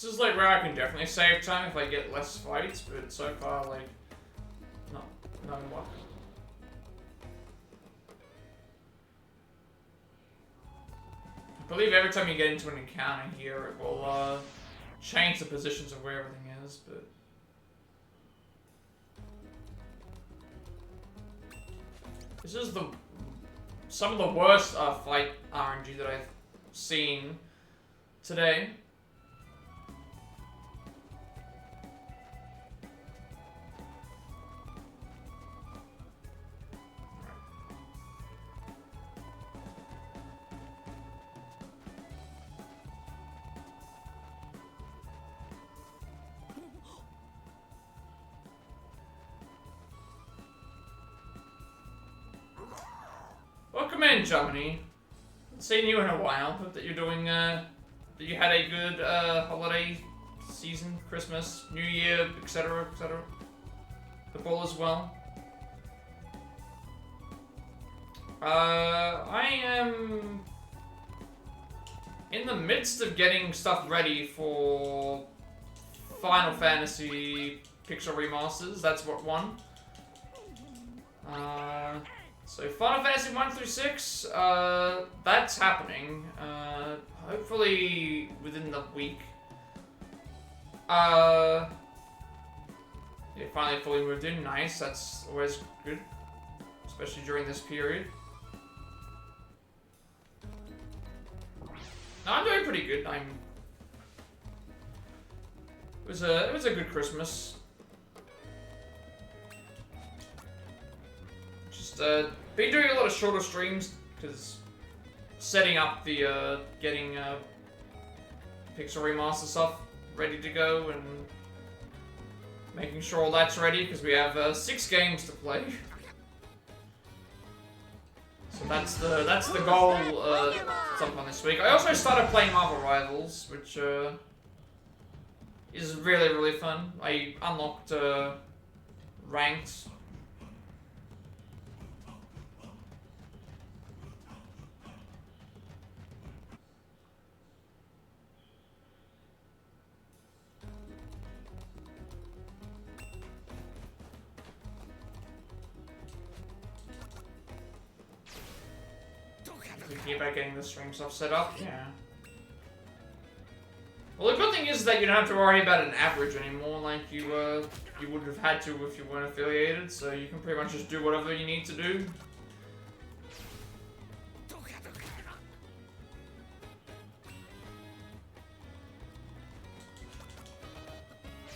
S1: This is like where I can definitely save time if I get less fights, but so far, like, no luck. I believe every time you get into an encounter here, it will change the positions of where everything is, but... This is some of the worst fight RNG that I've seen today. Welcome in, Germany. Haven't seen you in a while. Hope that you're doing, that you had a good, holiday season, Christmas, New Year, etc., etc. The ball as well. I am in the midst of getting stuff ready for Final Fantasy Pixel Remasters. That's what won. So Final Fantasy 1 through 6, that's happening. Hopefully within the week. Yeah, finally fully moved in. Nice. That's always good, especially during this period. No, I'm doing pretty good. It was a good Christmas. Just been doing a lot of shorter streams because setting up the getting Pixel Remaster stuff ready to go and making sure all that's ready because we have 6 games to play. So that's the goal sometime this week. I also started playing Marvel Rivals, which is really fun. I unlocked ranked. Thinking about getting the stream stuff set up, yeah. is that you don't have to worry about an average anymore, like you would have had to if you weren't affiliated. So you can pretty much just do whatever you need to do.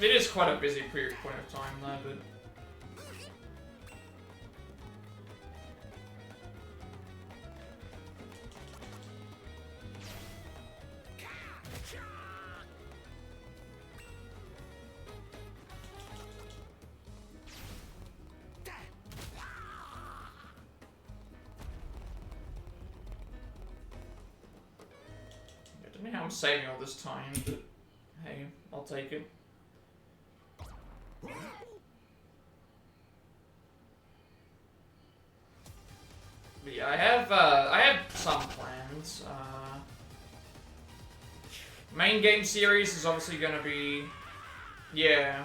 S1: It is quite a busy point of time though, but. I don't know how I'm saving all this time, but hey, I'll take it. But yeah, I have some plans. Main game series is obviously gonna be, yeah.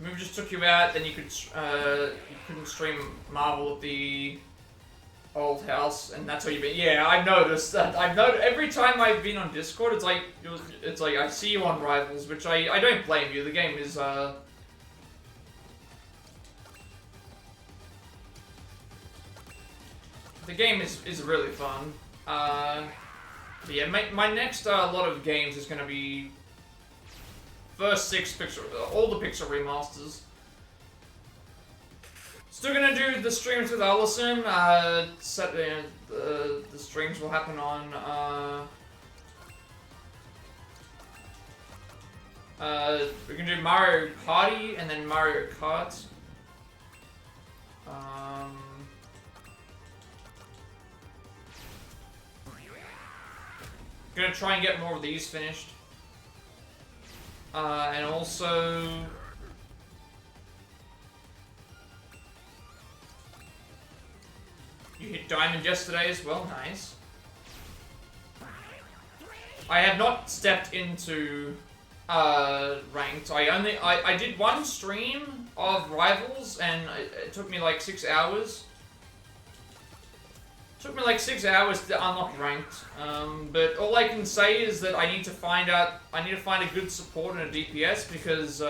S1: Maybe just took you out, then you couldn't stream Marvel at the old house, and that's how you've been. Yeah, I've noticed that. I've noticed every time I've been on Discord, it's like I see you on Rivals, which I don't blame you. The game is the game is really fun. But yeah, my next lot of games is gonna be first 6 pixel, all the pixel remasters. Still gonna do the streams with Allison. The streams will happen on we're gonna do Mario Party and then Mario Kart. Gonna try and get more of these finished. And also you hit Diamond yesterday as well, nice. I have not stepped into ranked. I did one stream of Rivals and it took me like 6 hours. Took me like 6 hours to unlock ranked, but all I can say is that I need to find a good support and a DPS because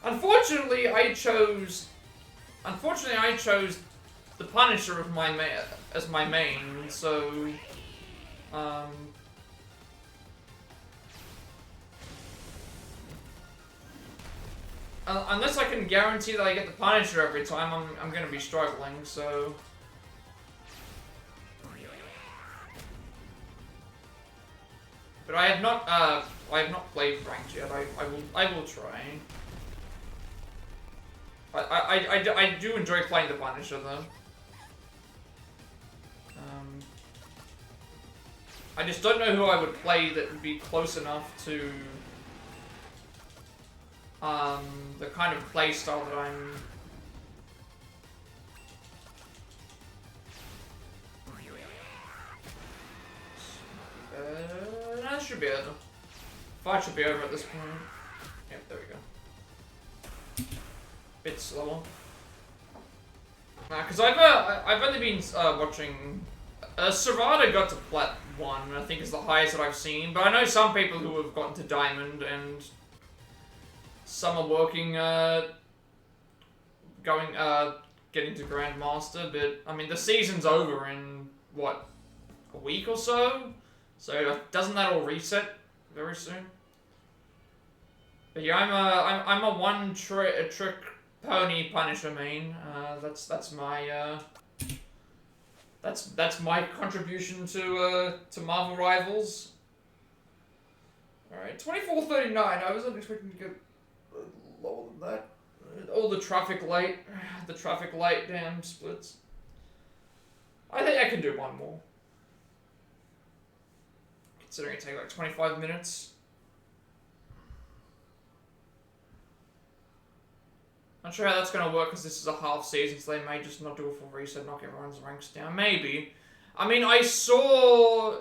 S1: unfortunately I chose the Punisher as my main, so unless I can guarantee that I get the Punisher every time, I'm gonna be struggling, so. But I have not played ranked yet. I will try. I do enjoy playing the Punisher though. I just don't know who I would play that would be close enough to the kind of play style that I'm. That should be over. Fight should be over at this point. Yep, there we go. Bit slower. Because I've only been watching. Serrata got to Plat 1, I think is the highest that I've seen. But I know some people who have gotten to Diamond and. Some are working, getting to Grandmaster, but, I mean, the season's over in, what, a week or so? So, doesn't that all reset very soon? But yeah, I'm a one-trick pony Punisher main. That's my contribution to Marvel Rivals. Alright, 24:39, I wasn't expecting to get lower than that. All the traffic light damn splits. I think I can do one more. Considering it takes like 25 minutes. Not sure how that's going to work because this is a half season, so they may just not do a full reset, knock everyone's ranks down. Maybe. I mean, I saw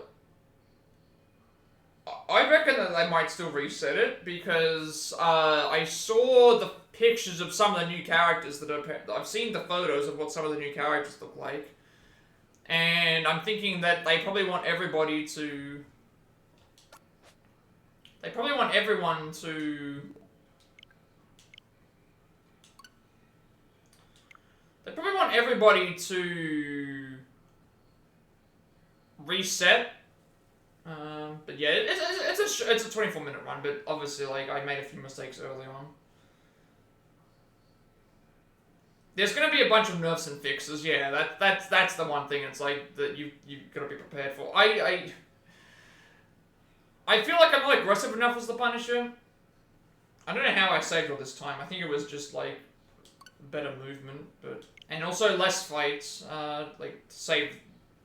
S1: I reckon that they might still reset it because I saw the pictures of some of the new characters that I've seen the photos of what some of the new characters look like, and I'm thinking that they probably want everybody to. They probably want everyone to. They probably want everybody to reset. But yeah, it's a 24-minute run, but obviously, like, I made a few mistakes early on. There's gonna be a bunch of nerfs and fixes. Yeah, that's the one thing. It's like that you've gotta be prepared for. I feel like I'm not aggressive enough as the Punisher. I don't know how I saved all this time. I think it was just like better movement, and also less fights. Like save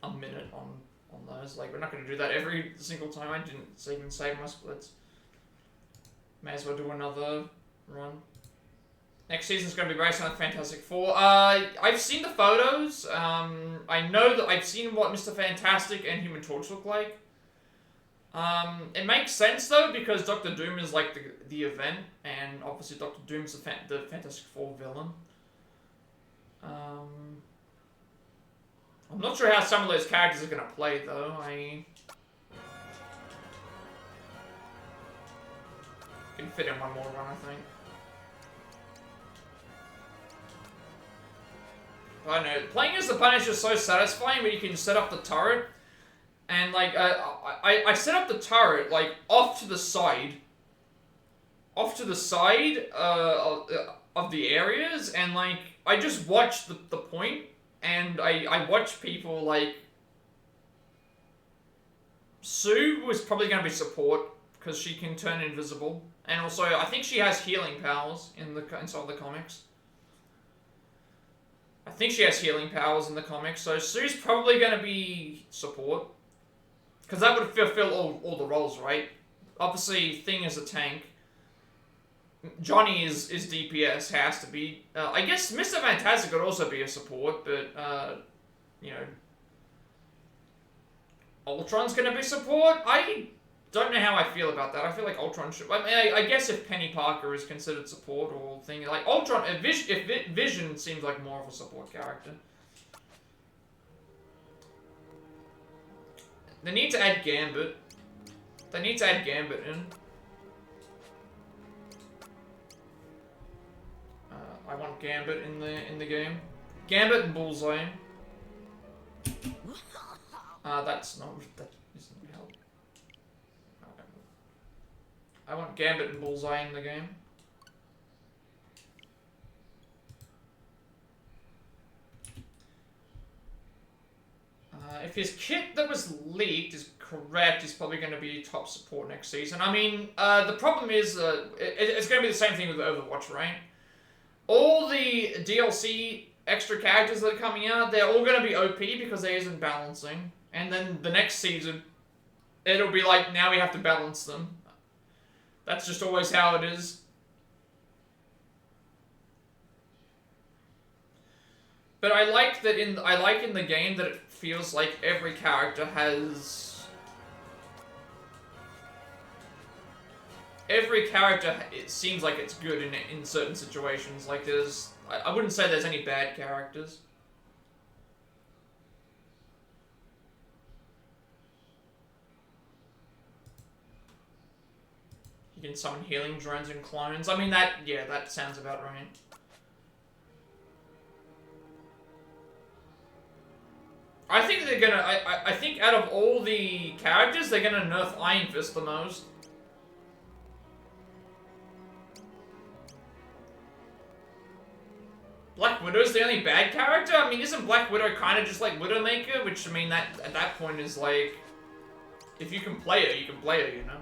S1: a minute on those. Like, we're not going to do that every single time. I didn't even save my splits. May as well do another run. Next season's going to be based on Fantastic Four. I've seen the photos. I know that I've seen what Mr. Fantastic and Human Torch look like. It makes sense though, because Doctor Doom is like the event, and obviously Doctor Doom's the Fantastic Four villain. I'm not sure how some of those characters are going to play, though. I can fit in one more run, I think. I don't know. Playing as the Punisher is so satisfying when you can set up the turret. And, like, I set up the turret, like, off to the side. Off to the side of the areas. And, like, I just watched the point. And I watch people like Sue was probably going to be support because she can turn invisible, and also I think she has healing powers inside the comics. I think she has healing powers in the comics, so Sue's probably going to be support because that would fulfill all the roles, right? Obviously, Thing is a tank. Johnny is DPS, has to be. I guess Mr. Fantastic could also be a support, but, you know. Ultron's gonna be support? I don't know how I feel about that. I feel like Ultron should. I mean, I guess if Penny Parker is considered support or thing. Like, Ultron, if Vision seems like more of a support character. They need to add Gambit. They need to add Gambit in. I want Gambit in the game. Gambit and Bullseye. That isn't gonna help. I want Gambit and Bullseye in the game. If his kit that was leaked is correct, he's probably going to be top support next season. I mean, the problem is it's going to be the same thing with Overwatch, right? All the DLC extra characters that are coming out, they're all going to be OP because there isn't balancing. And then the next season, it'll be like, now we have to balance them. That's just always how it is. But I like that in the game that it feels like every character has... Every character, it seems like it's good in certain situations. Like there's... I wouldn't say there's any bad characters. You can summon healing drones and clones. I mean, that sounds about right. I think they're gonna... I think out of all the characters, they're gonna nerf Iron Fist the most. Black Widow's the only bad character? I mean, isn't Black Widow kind of just like Widowmaker? Which, I mean, that at that point is like... If you can play her, you can play her, you know?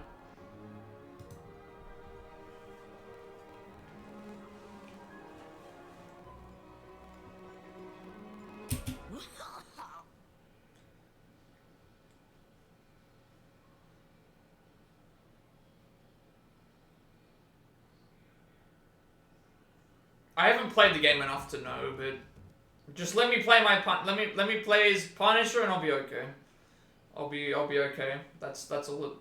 S1: I haven't played the game enough to know, but just let me play let me play as Punisher and I'll be okay. I'll be okay. That's all it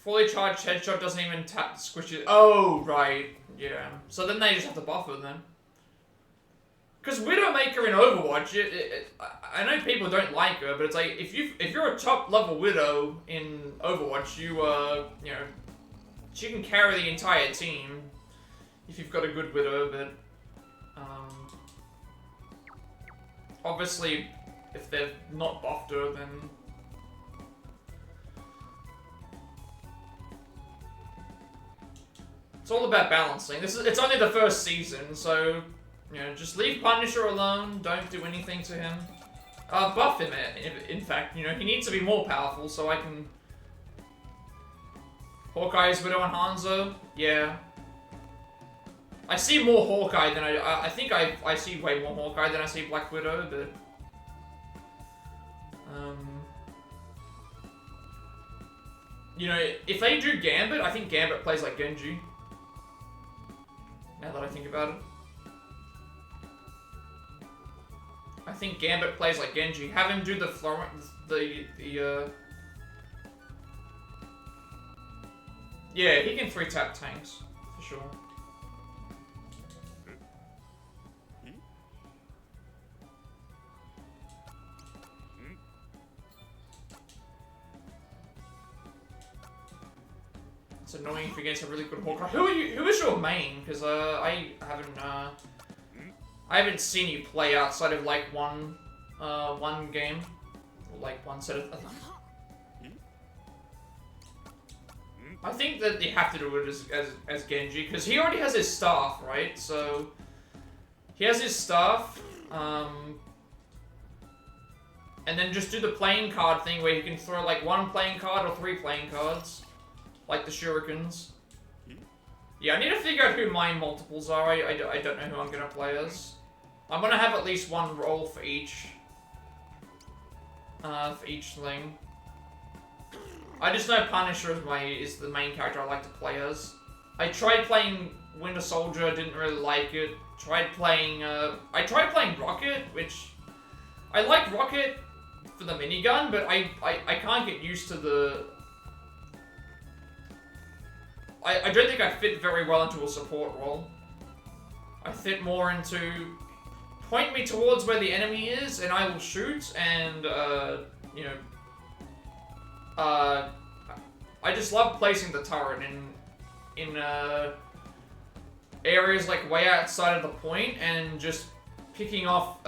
S1: Fully charged headshot doesn't even tap the squishes. Oh, right. Yeah. So then they just have to buffer then. Because Widowmaker in Overwatch, I know people don't like her, but it's like if you're a top level Widow in Overwatch, you know, she can carry the entire team if you've got a good Widow. But obviously, if they've not buffed her, then it's all about balancing. It's only the first season, so. You know, just leave Punisher alone, don't do anything to him. Buff him, in fact, you know, he needs to be more powerful so I can... Hawkeye's Widow and Hanzo? Yeah. I see more Hawkeye than I think I see way more Hawkeye than I see Black Widow, but... You know, if they do Gambit, I think Gambit plays like Genji. Now that I think about it. I think Gambit plays like Genji. Have him do yeah, he can 3-tap tanks, for sure. It's annoying if he gets a really good Hawkeye. Who is your main? Because I haven't seen you play outside of like one game, or like one set of. I think that you have to do it as Genji because he already has his staff, right? So he has his staff, and then just do the playing card thing where you can throw like 1 playing card or 3 playing cards, like the shurikens. Yeah, I need to figure out who my multiples are. I don't know who I'm gonna play as. I'm gonna have at least 1 role for each thing. I just know Punisher is the main character I like to play as. I tried playing Winter Soldier, didn't really like it. I tried playing Rocket, which I like Rocket for the minigun, but I can't get used to the. I don't think I fit very well into a support role. I fit more into point me towards where the enemy is, and I will shoot, and, you know, I just love placing the turret in areas, like, way outside of the point, and just picking off,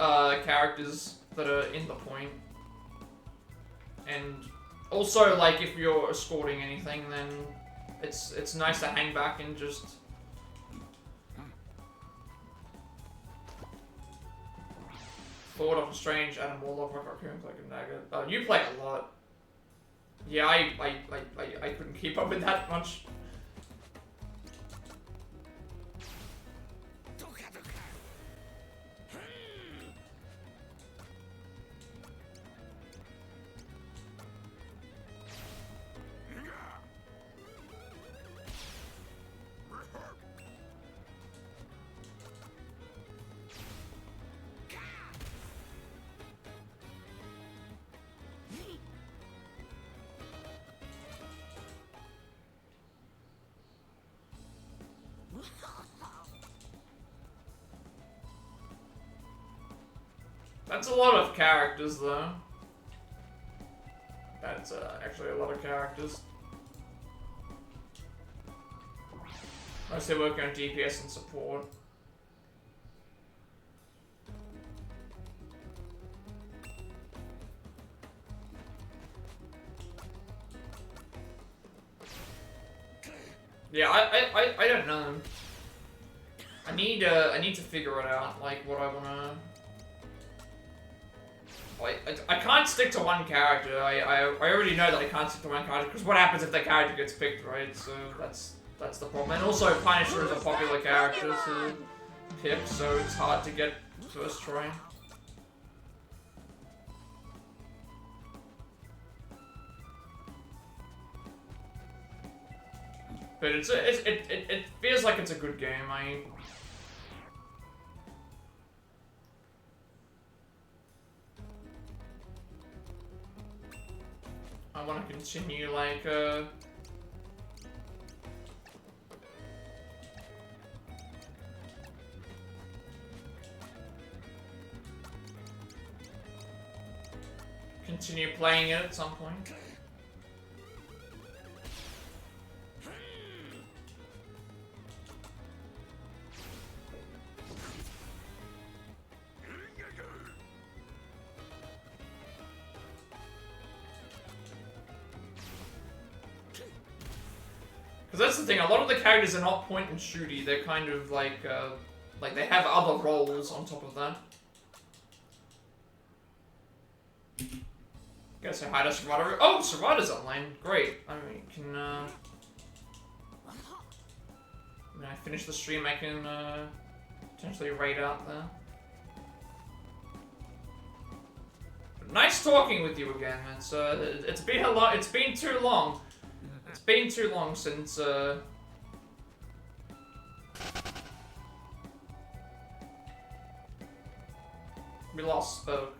S1: characters that are in the point. And also, like, if you're escorting anything, then it's nice to hang back and just... Thought of a strange Adam Warlock, Raccoon, like a Nugget. Oh, you play a lot. Yeah, I couldn't keep up with that much. That's a lot of characters, though. That's actually a lot of characters. Mostly working on DPS and support. Yeah, I don't know. I need to figure it out, like what I wanna. I can't stick to one character. I already know that I can't stick to one character because what happens if the character gets picked, right? So that's the problem. And also Punisher is a popular character to pick, so it's hard to get first try. But it feels like it's a good game. I want to continue, like, continue playing it at some point. Because that's the thing, a lot of the characters are not point and shooty, they're kind of like they have other roles on top of that. Gotta say hi to Serrata. Oh, Serrata's online. Great. I mean, when I finish the stream, I can potentially raid out there. But nice talking with you again. It's been a lot. It's been too long. It's been too long since we last spoke.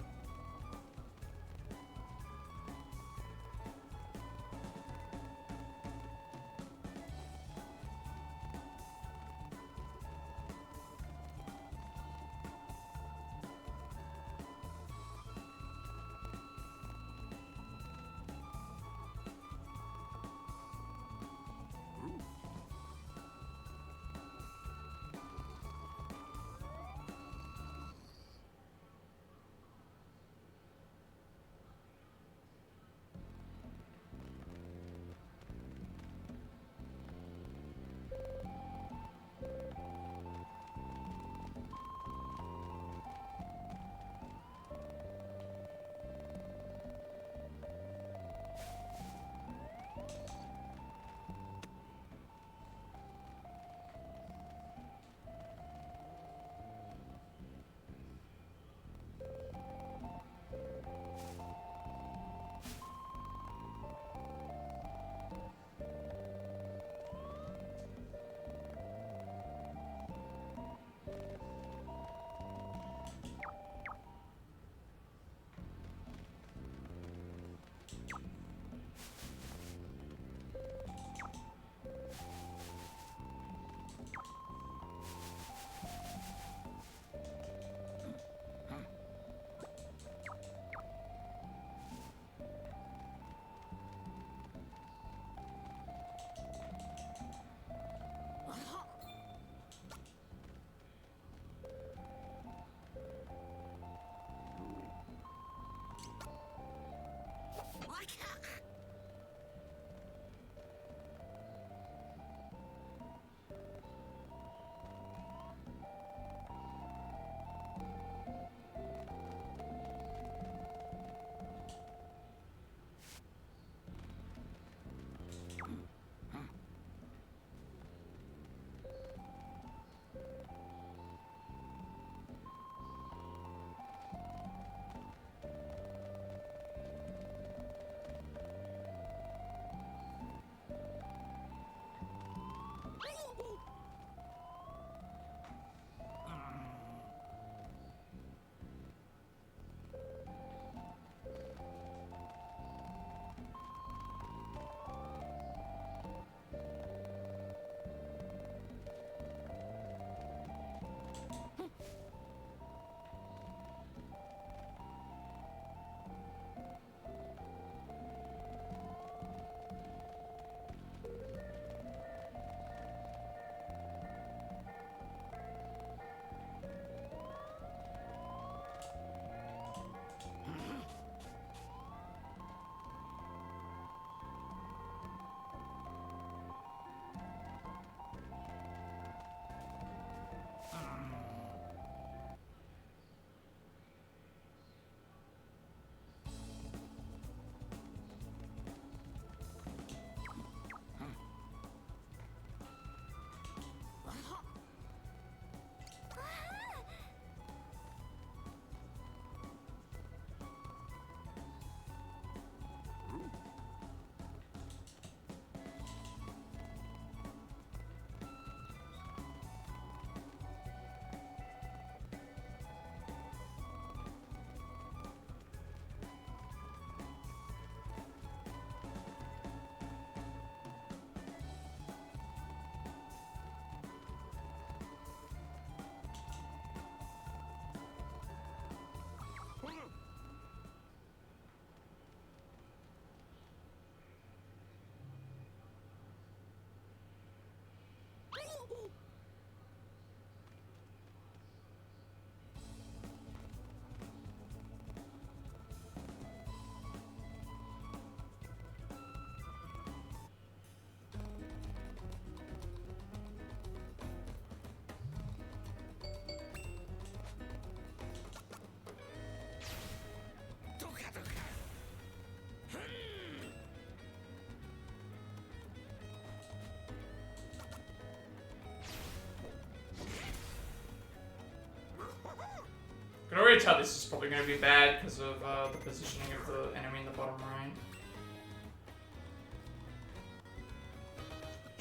S1: already tell this is probably going to be bad because of the positioning of the enemy in the bottom right.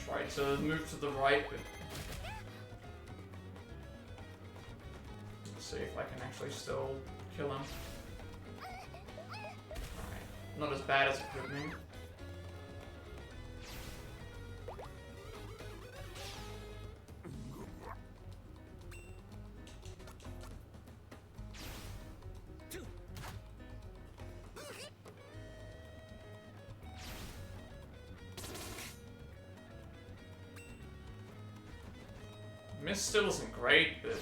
S1: Try to move to the right, but let's see if I can actually still kill him. Alright, not as bad as it could be. Miss still isn't great, but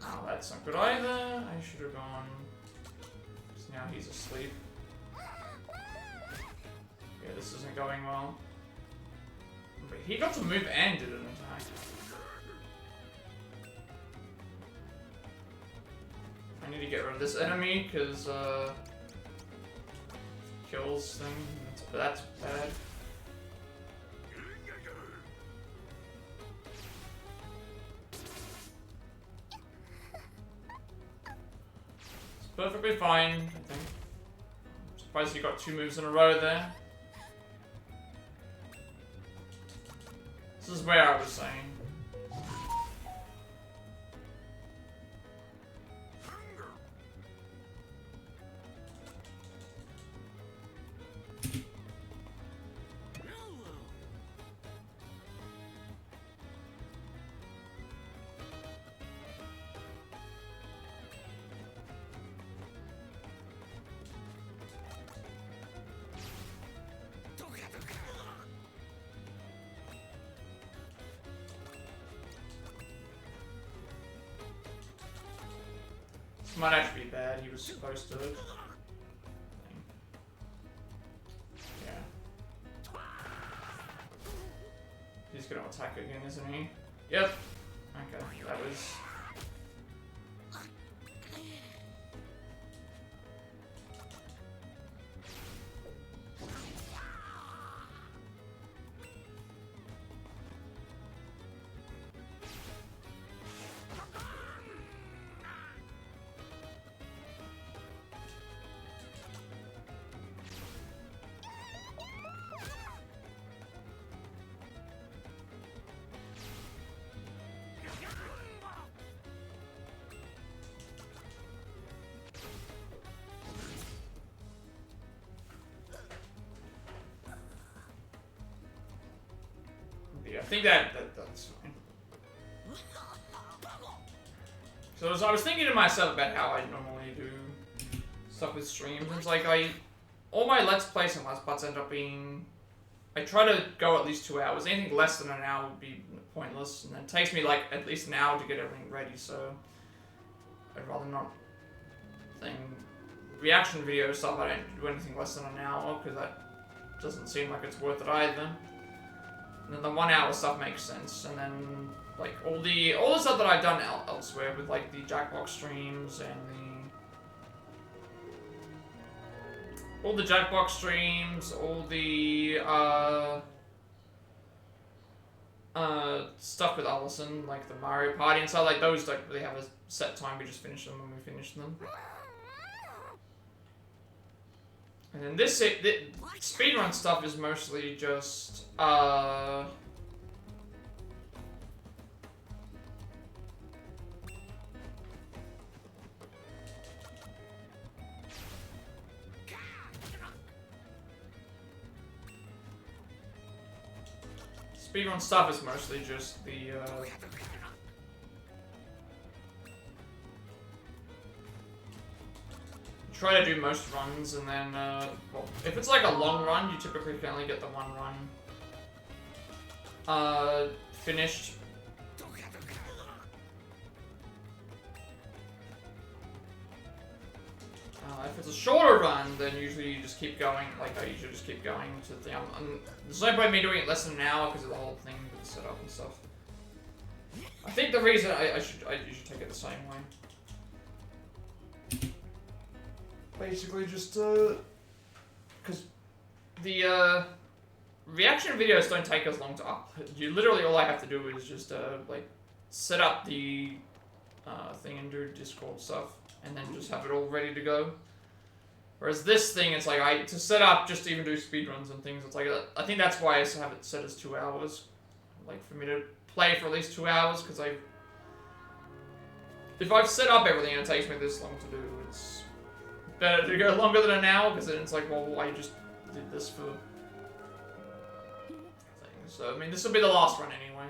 S1: oh, that's not good either. I should have gone. Because now he's asleep. Yeah, this isn't going well. But he got to move and did an attack. I need to get rid of this enemy because kills thing. That's bad. Perfectly fine, I think. I'm surprised you got 2 moves in a row there. This is where I was saying. This might actually be bad, he was supposed to. Yeah. He's gonna attack again, isn't he? Yep. Okay, that was... I think that's fine. So I was thinking to myself about how I normally do stuff with streams. It's like all my Let's Plays and Let's Plots end up being... I try to go at least 2 hours. Anything less than an hour would be pointless. And then it takes me like at least an hour to get everything ready, so... I'd rather not think reaction video stuff. I don't do anything less than an hour, because that doesn't seem like it's worth it either. And then the 1 hour stuff makes sense, and then like all the stuff that I've done elsewhere with like the Jackbox streams and all the Jackbox streams, all the stuff with Allison, like the Mario Party and stuff, like those don't really have a set time. We just finish them when we finish them. And then this speedrun stuff is mostly just speedrun stuff is mostly just the try to do most runs, and then, well, if it's like a long run, you typically can only get the 1 run finished. If it's a shorter run, then usually you just keep going, like I usually just keep going to the thing. There's no point in me doing it less than an hour because of the whole thing with the setup and stuff. I think the reason I usually take it the same way. Basically just, because the, reaction videos don't take as long to upload. Literally all I have to do is just, like, set up the thing and do Discord stuff, and then just have it all ready to go. Whereas this thing, it's like to set up just to even do speedruns and things. It's like I think that's why I have it set as 2 hours, like for me to play for at least 2 hours, because if I've set up everything and it takes me this long to do, it's better to go longer than an hour, because then it's like, well, I just did this for things. So I mean, this will be the last run anyway.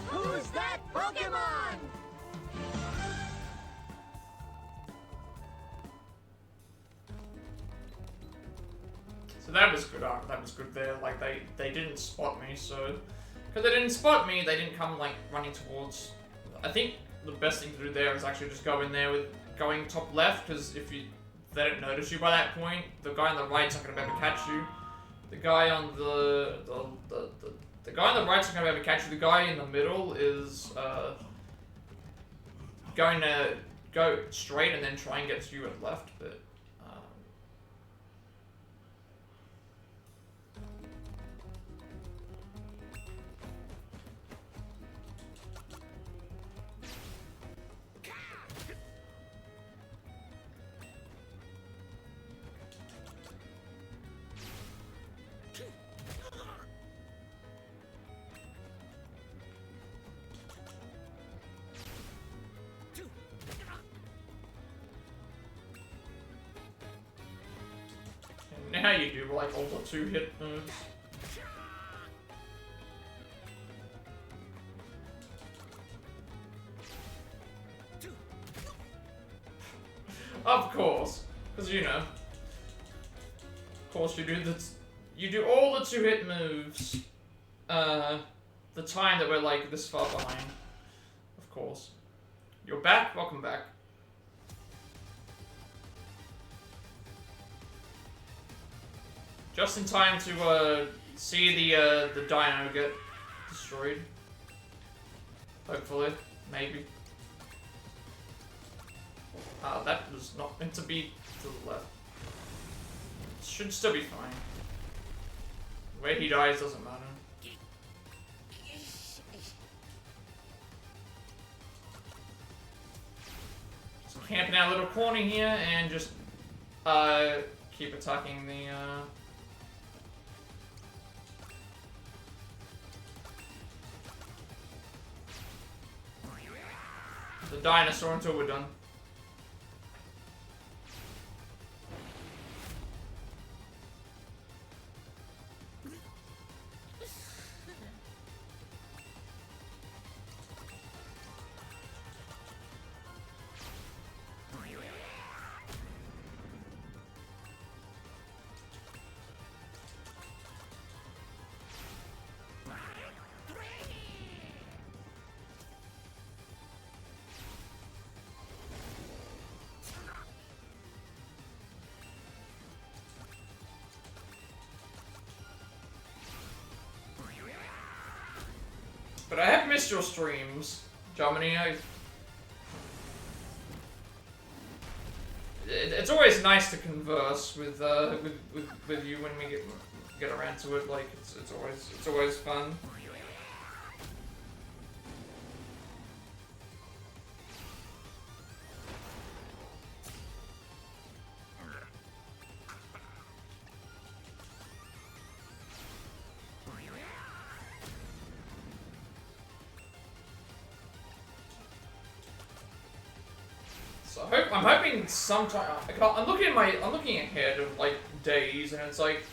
S2: Who's that Pokemon?
S1: So that was good. That was good there. Like they didn't spot me, so because they didn't spot me, they didn't come like running towards. I think the best thing to do there is actually just go in there with going top left, because if they don't notice you by that point, the guy on the right's not gonna be able to catch you. The guy on the guy on the right's not gonna be able to catch you. The guy in the middle is going to go straight and then try and get to you at left, but. Now you do like all the 2-hit moves. course, you do all the 2-hit moves. The time that we're like this far behind. Of course. You're back. Welcome back. Just in time to see the dino get destroyed. Hopefully, maybe. That was not meant to be to the left. Should still be fine. Where he dies doesn't matter. So camping out a little corner here and just keep attacking the dinosaur until we're done. But I have missed your streams, Germany. It's always nice to converse with you when we get around to it. Like it's always fun. I'm hoping sometime. I'm looking ahead of like days, and it's like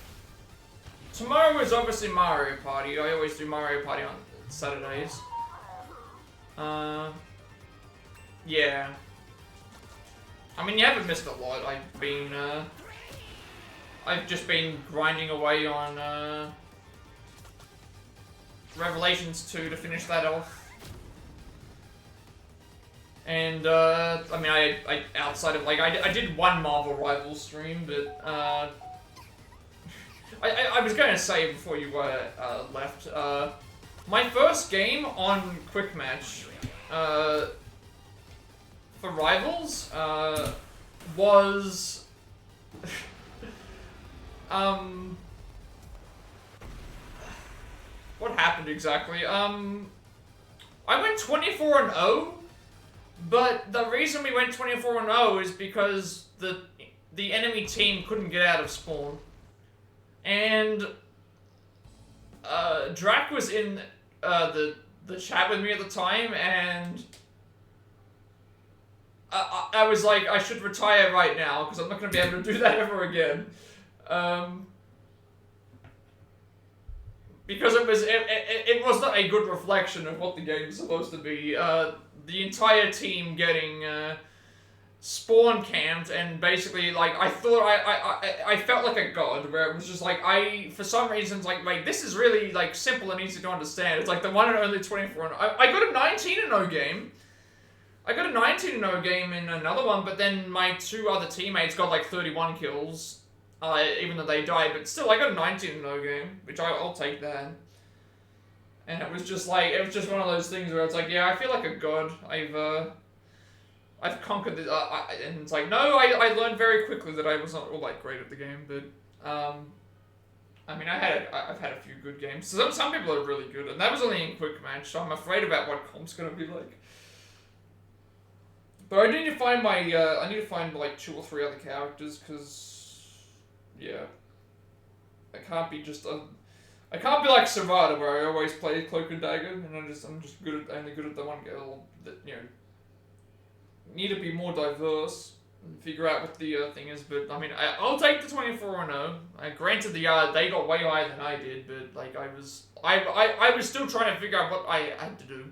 S1: tomorrow is obviously Mario Party. I always do Mario Party on Saturdays. Yeah. I mean, you haven't missed a lot. I've just been grinding away on Revelations 2 to finish that off. And, I mean, I outside of, like, I did one Marvel Rivals stream, but, I was gonna say before you left, my first game on Quick Match, for Rivals, was, what happened exactly? I went 24-0. But the reason we went 24-0 is because the enemy team couldn't get out of spawn. And Drac was in the chat with me at the time, and I was like, I should retire right now because I'm not going to be able to do that ever again. Because it was not a good reflection of what the game is supposed to be. The entire team getting spawn camped, and basically, like, I thought I felt like a god, where it was just like, for some reasons, like, this is really, like, simple and easy to understand. It's like the one and only 24-0. I got a 19-0 game. I got a 19-0 game in another one, but then my two other teammates got, like, 31 kills, even though they died, but still, I got a 19-0 game, which I'll take that. And it was just like, it was just one of those things where it's like, yeah, I feel like a god. I've conquered this, and it's like, no, I learned very quickly that I was not all that great at the game, but, I mean, I've had a few good games. Some people are really good, and that was only in Quick Match, so I'm afraid about what comp's gonna be like. But I need to find like 2 or 3 other characters, because, yeah, I can't be like Servada, where I always play Cloak and Dagger, and I'm just only good at the one girl. That, you know, need to be more diverse and figure out what the thing is. But I mean, I'll take the 24-0. Granted, they got way higher than I did, but like I was still trying to figure out what I had to do.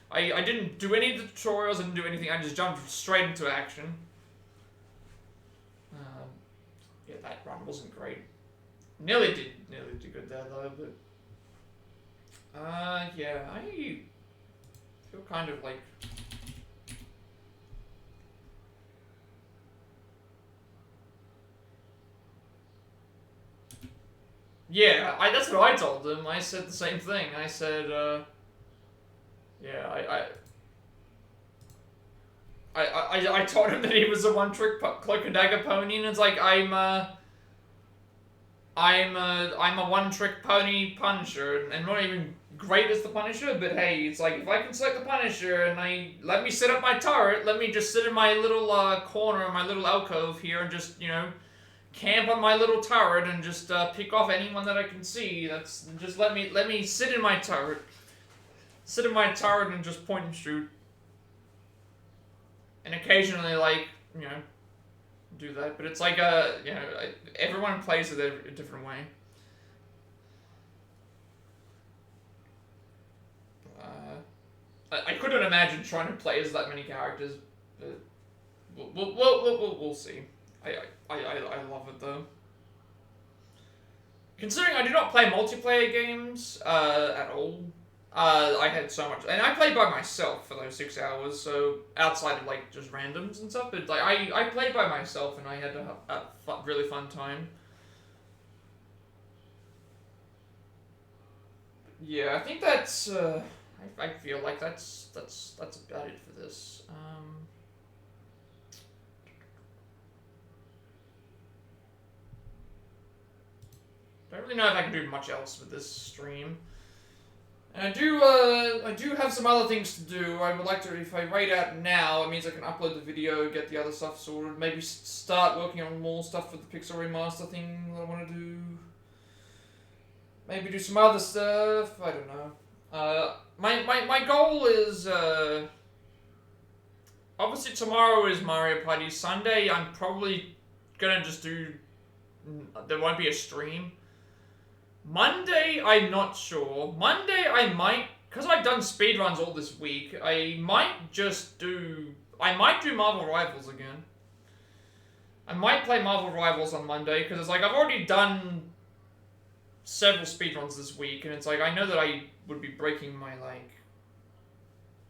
S1: I didn't do any of the tutorials. I didn't do anything. I just jumped straight into action. Yeah, that run wasn't great. Nearly did good there though, but yeah, I feel kind of like yeah, that's what I told him. I said the same thing. I said, yeah, I told him that he was a one-trick cloak and dagger pony, and it's like I'm a one-trick pony Punisher, and not even great as the Punisher, but hey, it's like if I can select the Punisher and let me set up my turret, let me just sit in my little corner, my little alcove here, and just camp on my little turret and just pick off anyone that I can see. That's just let me sit in my turret, and just point and shoot. And occasionally, like, do that. But it's like, everyone plays it a different way. I couldn't imagine trying to play as that many characters, but we'll see. I love it, though. Considering I do not play multiplayer games at all, I had so much, and I played by myself for those 6 hours. So outside of like just randoms and stuff, but like I played by myself, and I had a really fun time. Yeah, I think that's. I feel like that's about it for this. Don't really know if I can do much else with this stream. And I do have some other things to do. I would like to, if I raid out now, it means I can upload the video, get the other stuff sorted, maybe start working on more stuff for the Pixel Remaster thing that I want to do. Maybe do some other stuff, I don't know. My goal is, obviously tomorrow is Mario Party. Sunday, I'm probably gonna just do, there won't be a stream. Monday, I'm not sure. Monday, I might, because I've done speedruns all this week, I might do Marvel Rivals again. I might play Marvel Rivals on Monday, because it's like, I've already done several speedruns this week, and it's like, I know that I would be breaking my, like,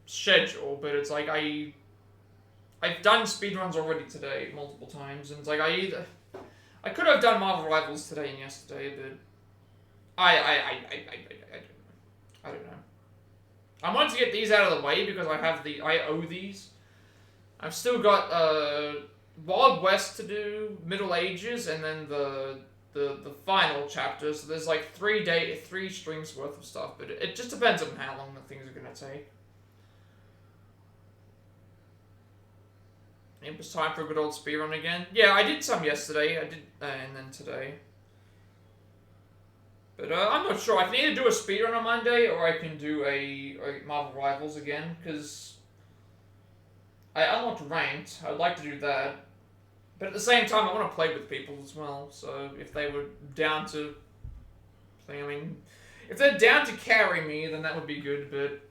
S1: schedule, but it's like, I've done speedruns already today, multiple times, and it's like, I could have done Marvel Rivals today and yesterday, but I don't know. I wanted to get these out of the way because I owe these. I've still got Wild West to do, Middle Ages, and then the final chapter. So there's like 3 streams worth of stuff, but it just depends on how long the things are gonna take. It was time for a good old speedrun again. Yeah, I did some yesterday. I did, and then today. But I'm not sure. I can either do a speedrun on Monday, or I can do a Marvel Rivals again, because I unlocked ranked. I'd like to do that. But at the same time, I want to play with people as well. So if they were down to play, I mean, if they're down to carry me, then that would be good. But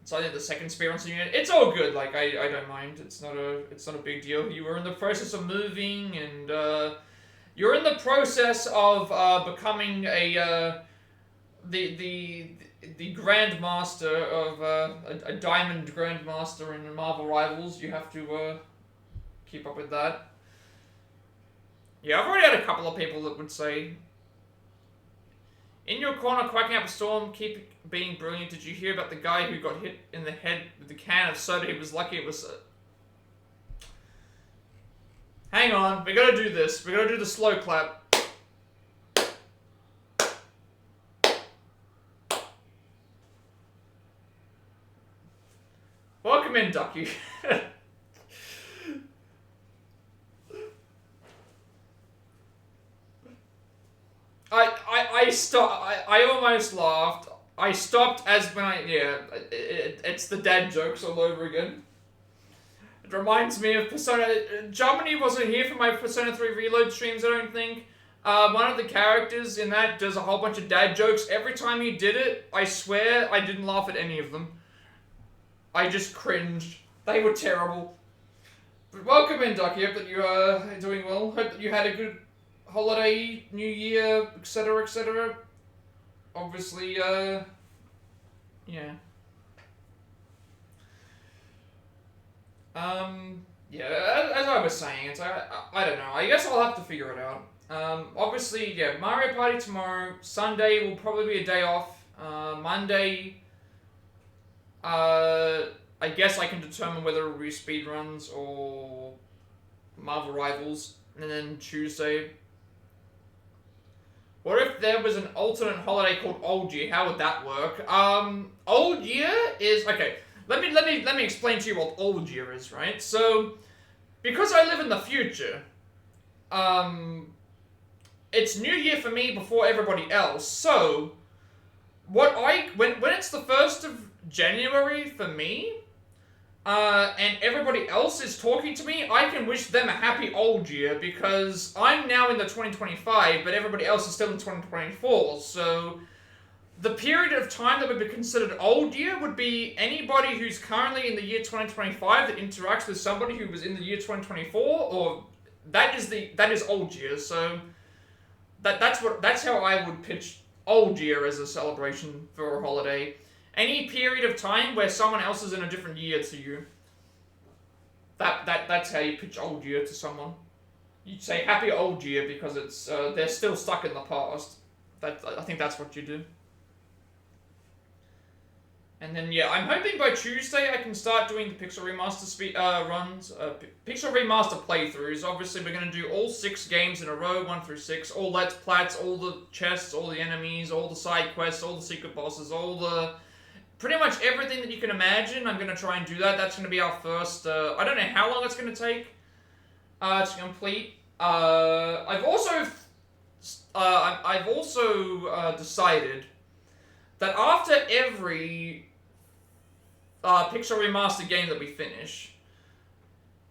S1: so I think the second speedrun unit, it's all good. Like I don't mind. It's not a big deal. You were in the process of moving, and you're in the process of becoming the Grandmaster of a Diamond Grandmaster in Marvel Rivals. You have to keep up with that. Yeah, I've already had a couple of people that would say, in your corner quacking up a storm, keep being brilliant. Did you hear about the guy who got hit in the head with the can of soda? He was lucky it was... Hang on, we gotta do this. We gotta do the slow clap. Welcome in, Ducky. I almost laughed. I stopped as when it's the dad jokes all over again. It reminds me of Persona... Germany wasn't here for my Persona 3 Reload streams, I don't think. One of the characters in that does a whole bunch of dad jokes. Every time he did it, I swear I didn't laugh at any of them. I just cringed. They were terrible. But welcome in, Ducky. Hope that you are doing well. Hope holiday, New Year, etc., etc. Obviously, yeah. Yeah, as I was saying, it's I don't know. I guess I'll have to figure it out. Obviously, yeah, Mario Party tomorrow. Sunday will probably be a day off. Monday, I guess I can determine whether it will be speedruns or Marvel Rivals. And then Tuesday. What if there was an alternate holiday called Old Year? How would that work? Old Year is okay. Let me explain to you what Old Year is, right? So, because I live in the future, it's New Year for me before everybody else. So, when it's the 1st of January for me, and everybody else is talking to me, I can wish them a happy old year because I'm now in the 2025, but everybody else is still in 2024. So the period of time that would be considered old year would be anybody who's currently in the year 2025 that interacts with somebody who was in the year 2024, or that is old year. So that's how I would pitch old year as a celebration for a holiday. Any period of time where someone else is in a different year to you. That's how you pitch old year to someone. You'd say happy old year because it's they're still stuck in the past. I think that's what you do. And then yeah, I'm hoping by Tuesday I can start doing the Pixel Remaster runs, Pixel Remaster playthroughs. Obviously we're gonna do all 6 games in a row, 1 through 6. All Let's Plats, all the chests, all the enemies, all the side quests, all the secret bosses, all the pretty much everything that you can imagine. I'm gonna try and do that. That's gonna be our first. I don't know how long it's gonna take to complete. I've also decided that after every Pixel Remaster game that we finish,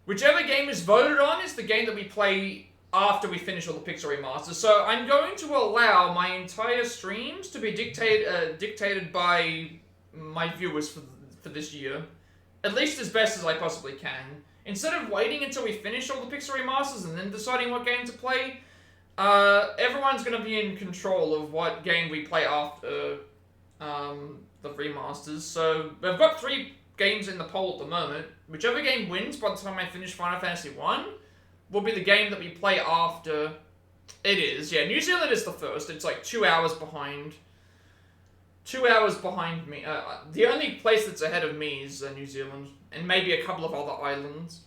S1: whichever game is voted on is the game that we play after we finish all the Pixel Remasters. So I'm going to allow my entire streams to be dictated by my viewers for this year, at least as best as I possibly can. Instead of waiting until we finish all the Pixel Remasters and then deciding what game to play, everyone's going to be in control of what game we play after the remasters. So we've got 3 games in the poll at the moment. Whichever game wins by the time I finish Final Fantasy 1 will be the game that we play after. It is, yeah. New Zealand is the first. It's like 2 hours behind. 2 hours behind me. The only place that's ahead of me is New Zealand, and maybe a couple of other islands.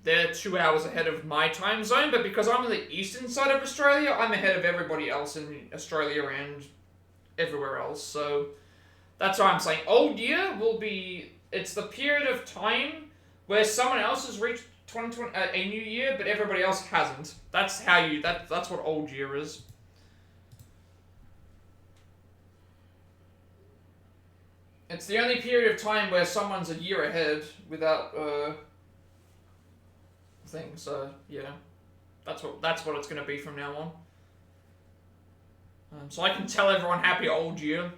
S1: They're 2 hours ahead of my time zone, but because I'm on the eastern side of Australia, I'm ahead of everybody else in Australia and everywhere else. So that's why I'm saying old year will be. It's the period of time where someone else has reached 2020 a new year, but everybody else hasn't. That's how you. That's what old year is. It's the only period of time where someone's a year ahead without thing. So yeah, that's what it's gonna be from now on. So I can tell everyone happy old year.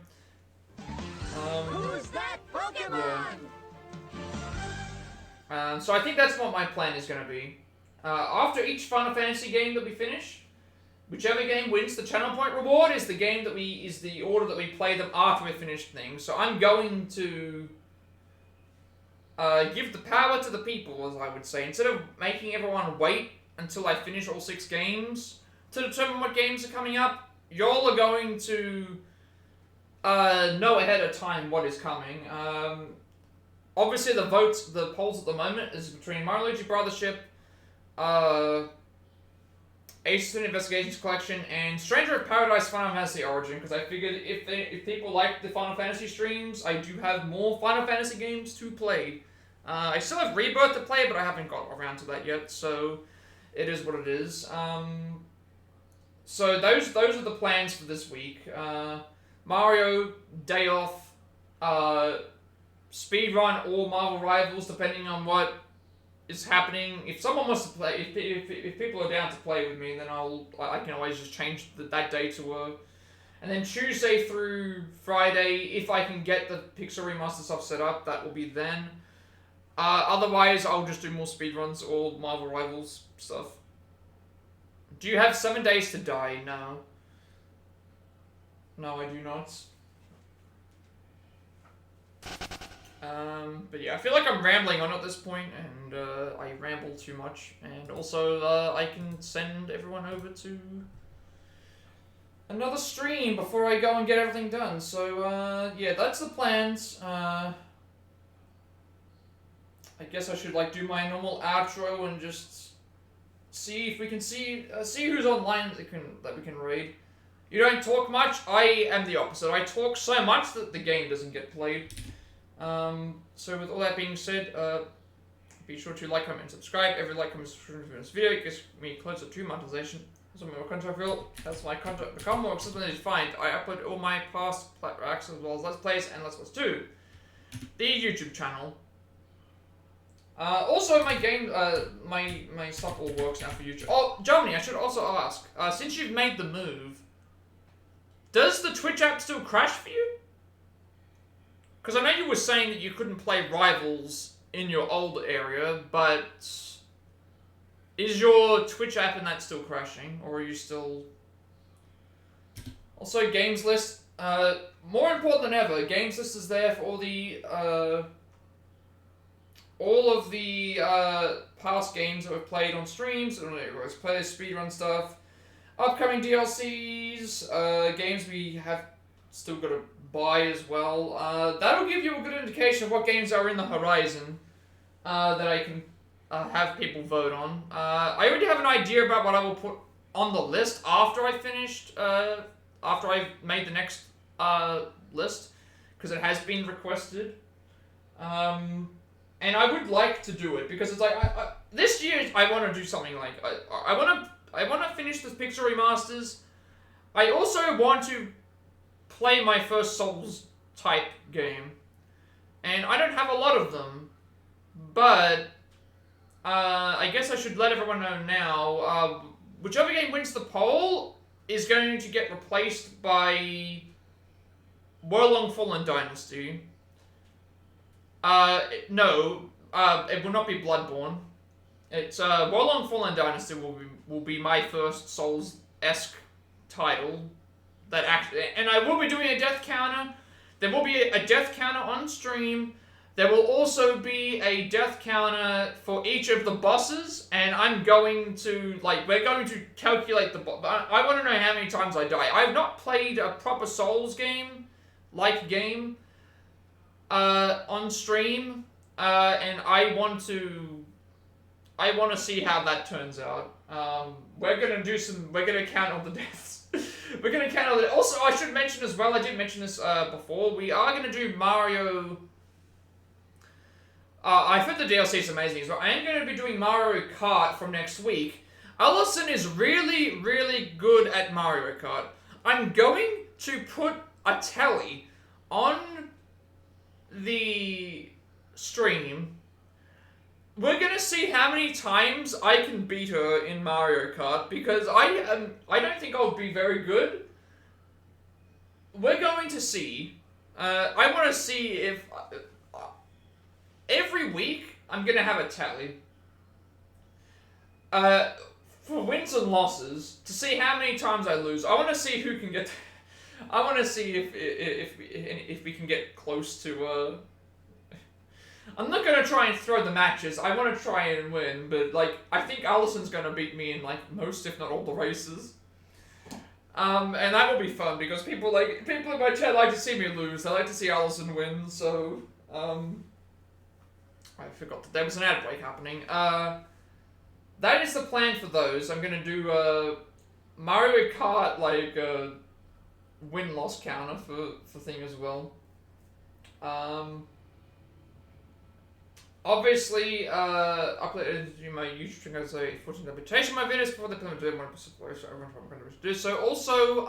S2: Who's that Pokemon?
S1: Yeah. So I think that's what my plan is gonna be. After each Final Fantasy game that we finish, whichever game wins the channel point reward is the game that is the order that we play them after we finish things. So I'm going to give the power to the people, as I would say. Instead of making everyone wait until I finish all 6 games to determine what games are coming up, y'all are going to know ahead of time what is coming. Obviously the polls at the moment is between Mario Luigi Brothership, Ace Attorney Investigations Collection, and Stranger of Paradise Final Fantasy Origin, because I figured if people like the Final Fantasy streams, I do have more Final Fantasy games to play. I still have Rebirth to play, but I haven't got around to that yet, so it is what it is. So those are the plans for this week. Mario, day off, speedrun or Marvel Rivals, depending on what is happening. If someone wants to play, if people are down to play with me, then I can always just change that day to and then Tuesday through Friday, if I can get the Pixel Remaster stuff set up, that will be then. Otherwise, I'll just do more speedruns or Marvel Rivals stuff. Do you have 7 days to die? No. No, I do not. But yeah, I feel like I'm rambling on at this point, and I ramble too much. And also, I can send everyone over to another stream before I go and get everything done. So, yeah, that's the plans. I guess I should, like, do my normal outro and just see if we can see who's online that we can raid. You don't talk much. I am the opposite. I talk so much that the game doesn't get played. So with all that being said, be sure to like, comment, and subscribe. Every like, comment, subscribe to this video gets me closer to monetization. As my content as my content become more accessible and defined, I upload all my past Plat racks as well as Let's Plays and Let's Plays 2. The YouTube channel. Also, my game, my stuff all works now for YouTube. Oh, Germany, I should also ask, since you've made the move, does the Twitch app still crash for you? Because I know you were saying that you couldn't play Rivals in your old area, but is your Twitch app and that still crashing, or are you still... Also, games list, more important than ever, games list is there for all of the past games that we've played on streams, and let's play speedrun stuff, upcoming DLCs, games we have still got to buy as well. That'll give you a good indication of what games are in the horizon that I can have people vote on. I already have an idea about what I will put on the list after I finished, after I've made the next list, because it has been requested. And I would like to do it because it's like this year I want to do something like I want to finish the Pixel remasters. I also want to play my first Souls type game, and I don't have a lot of them, but I guess I should let everyone know now. Whichever game wins the poll is going to get replaced by Warlong Fallen Dynasty. No, it will not be Bloodborne. It's Warlong Fallen Dynasty will be my first Souls-esque title that actually, and I will be doing a death counter. There will be a death counter on stream. There will also be a death counter for each of the bosses, and I'm going to, like, we're going to calculate the I want to know how many times I die. I have not played a proper Souls game on stream, and I want to see how that turns out. We're gonna count all the deaths. We're gonna count all the. Also, I should mention as well, I did mention this before, we are gonna do Mario. I've heard the DLC is amazing as well. I am gonna be doing Mario Kart from next week. Allison is really, really good at Mario Kart. I'm going to put a tally on the stream. We're gonna see how many times I can beat her in Mario Kart, because I don't think I'll be very good. We're going to see. I want to see if every week I'm gonna have a tally for wins and losses to see how many times I lose. I want to see who can get. I want to see if we can get close to. I'm not gonna try and throw the matches. I want to try and win, but like I think Allison's gonna beat me in like most, if not all, the races. And that will be fun because people in my chat like to see me lose. They like to see Allison win. So I forgot that there was an ad break happening. That is the plan for those. I'm gonna do Mario Kart like win-loss counter for thing as well. Obviously, uploaded to my YouTube channel as a 14 interpretation of my videos before the implement doing 1% so everyone's going to do so. Also,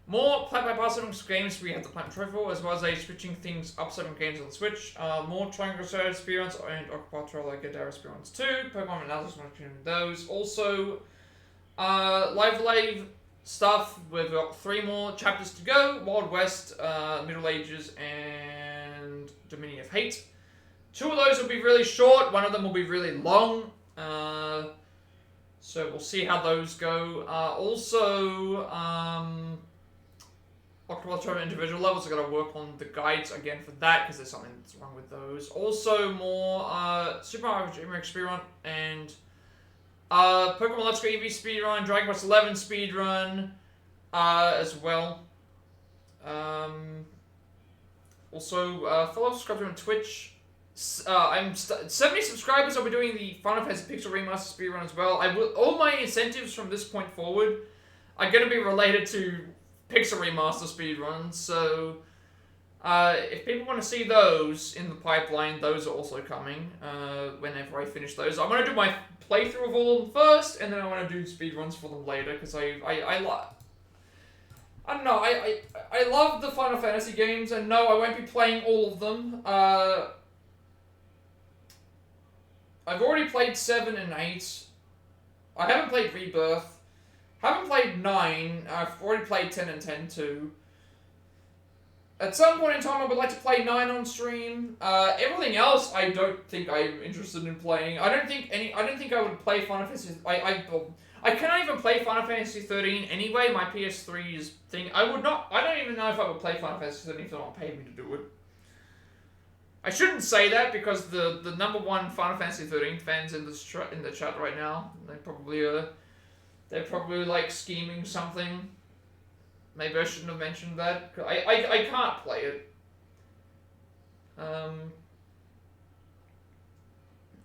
S1: more Plat by Barcelona games we have the Plat Trophy, as well as switching things up 7 games on the Switch. More Triangle Strategy experience and Occupator like Gadara experience too. Pokemon analysis when I those. Also, live stuff. We've got 3 more chapters to go: Wild West, Middle Ages, and Dominion of Hate. 2 of those will be really short. 1 of them will be really long. So we'll see how those go. Also, October individual levels, I gotta work on the guides again for that, because there's something that's wrong with those. Also, more Super Mario Speedrun and Pokemon Let's Go Eevee Speedrun, Dragon Quest 11 Speedrun as well. Also, follow, subscribe to me on Twitch. I'm 70 subscribers. I'll be doing the Final Fantasy Pixel Remaster speedrun as well. All my incentives from this point forward are going to be related to Pixel Remaster speedruns. So, if people want to see those in the pipeline, those are also coming. Whenever I finish those, I'm going to do my playthrough of all of them first, and then I want to do speedruns for them later because I don't know, I love the Final Fantasy games, and no, I won't be playing all of them. I've already played 7 and 8. I haven't played Rebirth. Haven't played 9. I've already played 10 and 10 too. At some point in time, I would like to play 9 on stream. Everything else, I don't think I'm interested in playing. I don't think I would play Final Fantasy. I cannot even play Final Fantasy 13 anyway. My PS3's thing. I don't even know if I would play Final Fantasy 13 if someone paid me to do it. I shouldn't say that because the number one Final Fantasy 13 fans in the chat right now, they're probably like scheming something. Maybe I shouldn't have mentioned that. I can't play it.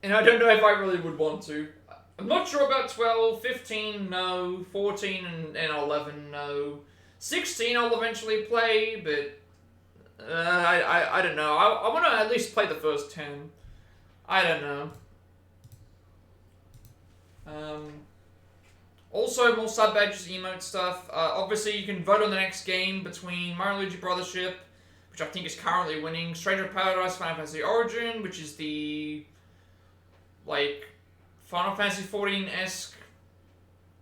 S1: And I don't know if I really would want to. I'm not sure about 12, 15, no. 14 and 11, no. 16 I'll eventually play, but I don't know. I want to at least play the first 10. I don't know. Also, more sub badges, emote stuff. Obviously, you can vote on the next game between Mario & Luigi Brothership, which I think is currently winning, Stranger of Paradise, Final Fantasy Origin, which is the like Final Fantasy 14-esque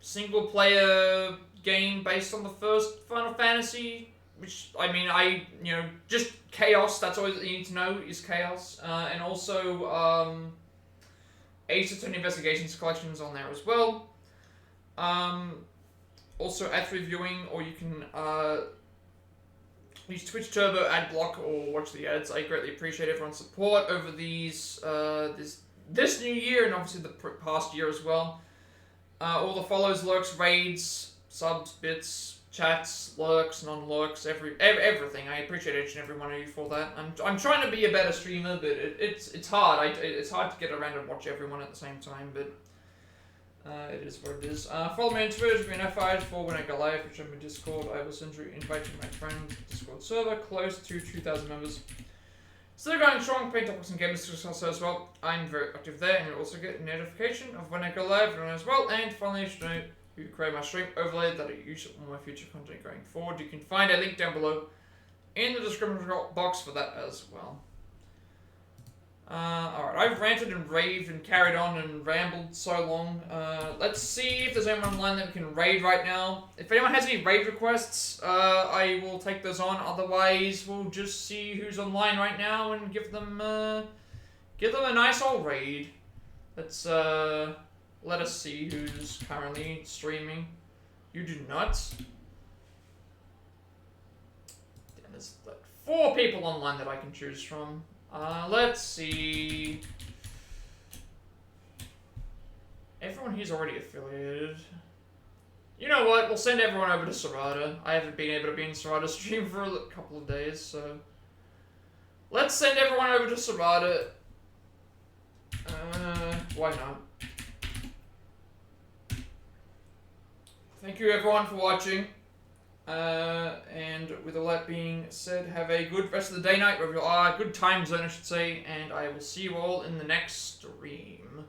S1: single-player game based on the first Final Fantasy, which, I mean, just chaos, that's all you need to know, is chaos. And also, Ace Attorney Investigations collections on there as well. Also, ad reviewing, or you can, use Twitch Turbo, ad block, or watch the ads. I greatly appreciate everyone's support over these, this new year, and obviously the past year as well. All the follows, lurks, raids, subs, bits, chats, lurks, non-lurks, everything. I appreciate each and every one of you for that. I'm trying to be a better streamer, but it's hard. It's hard to get around and watch everyone at the same time, but it is what it is. Follow me on Twitter to be notified for when I go live, which I'm in Discord. I will send you an invite to my friend Discord server, close to 2,000 members. Still going strong, playing topics and games discuss as well. I'm very active there, and you'll also get a notification of when I go live as well. And finally, you should know you can create my stream overlay that I use on my future content going forward. You can find a link down below in the description box for that as well. Alright, I've ranted and raved and carried on and rambled so long. Let's see if there's anyone online that we can raid right now. If anyone has any raid requests, I will take those on. Otherwise, we'll just see who's online right now and give them a nice old raid. Let's, let us see who's currently streaming. You do not. Damn, there's like 4 people online that I can choose from. Let's see. Everyone here's already affiliated. You know what? We'll send everyone over to Serrata. I haven't been able to be in Serrata's stream for a couple of days, so let's send everyone over to Serrata. Why not? Thank you everyone for watching. And with all that being said, have a good rest of the day, night, wherever you are. Good time zone, I should say. And I will see you all in the next stream.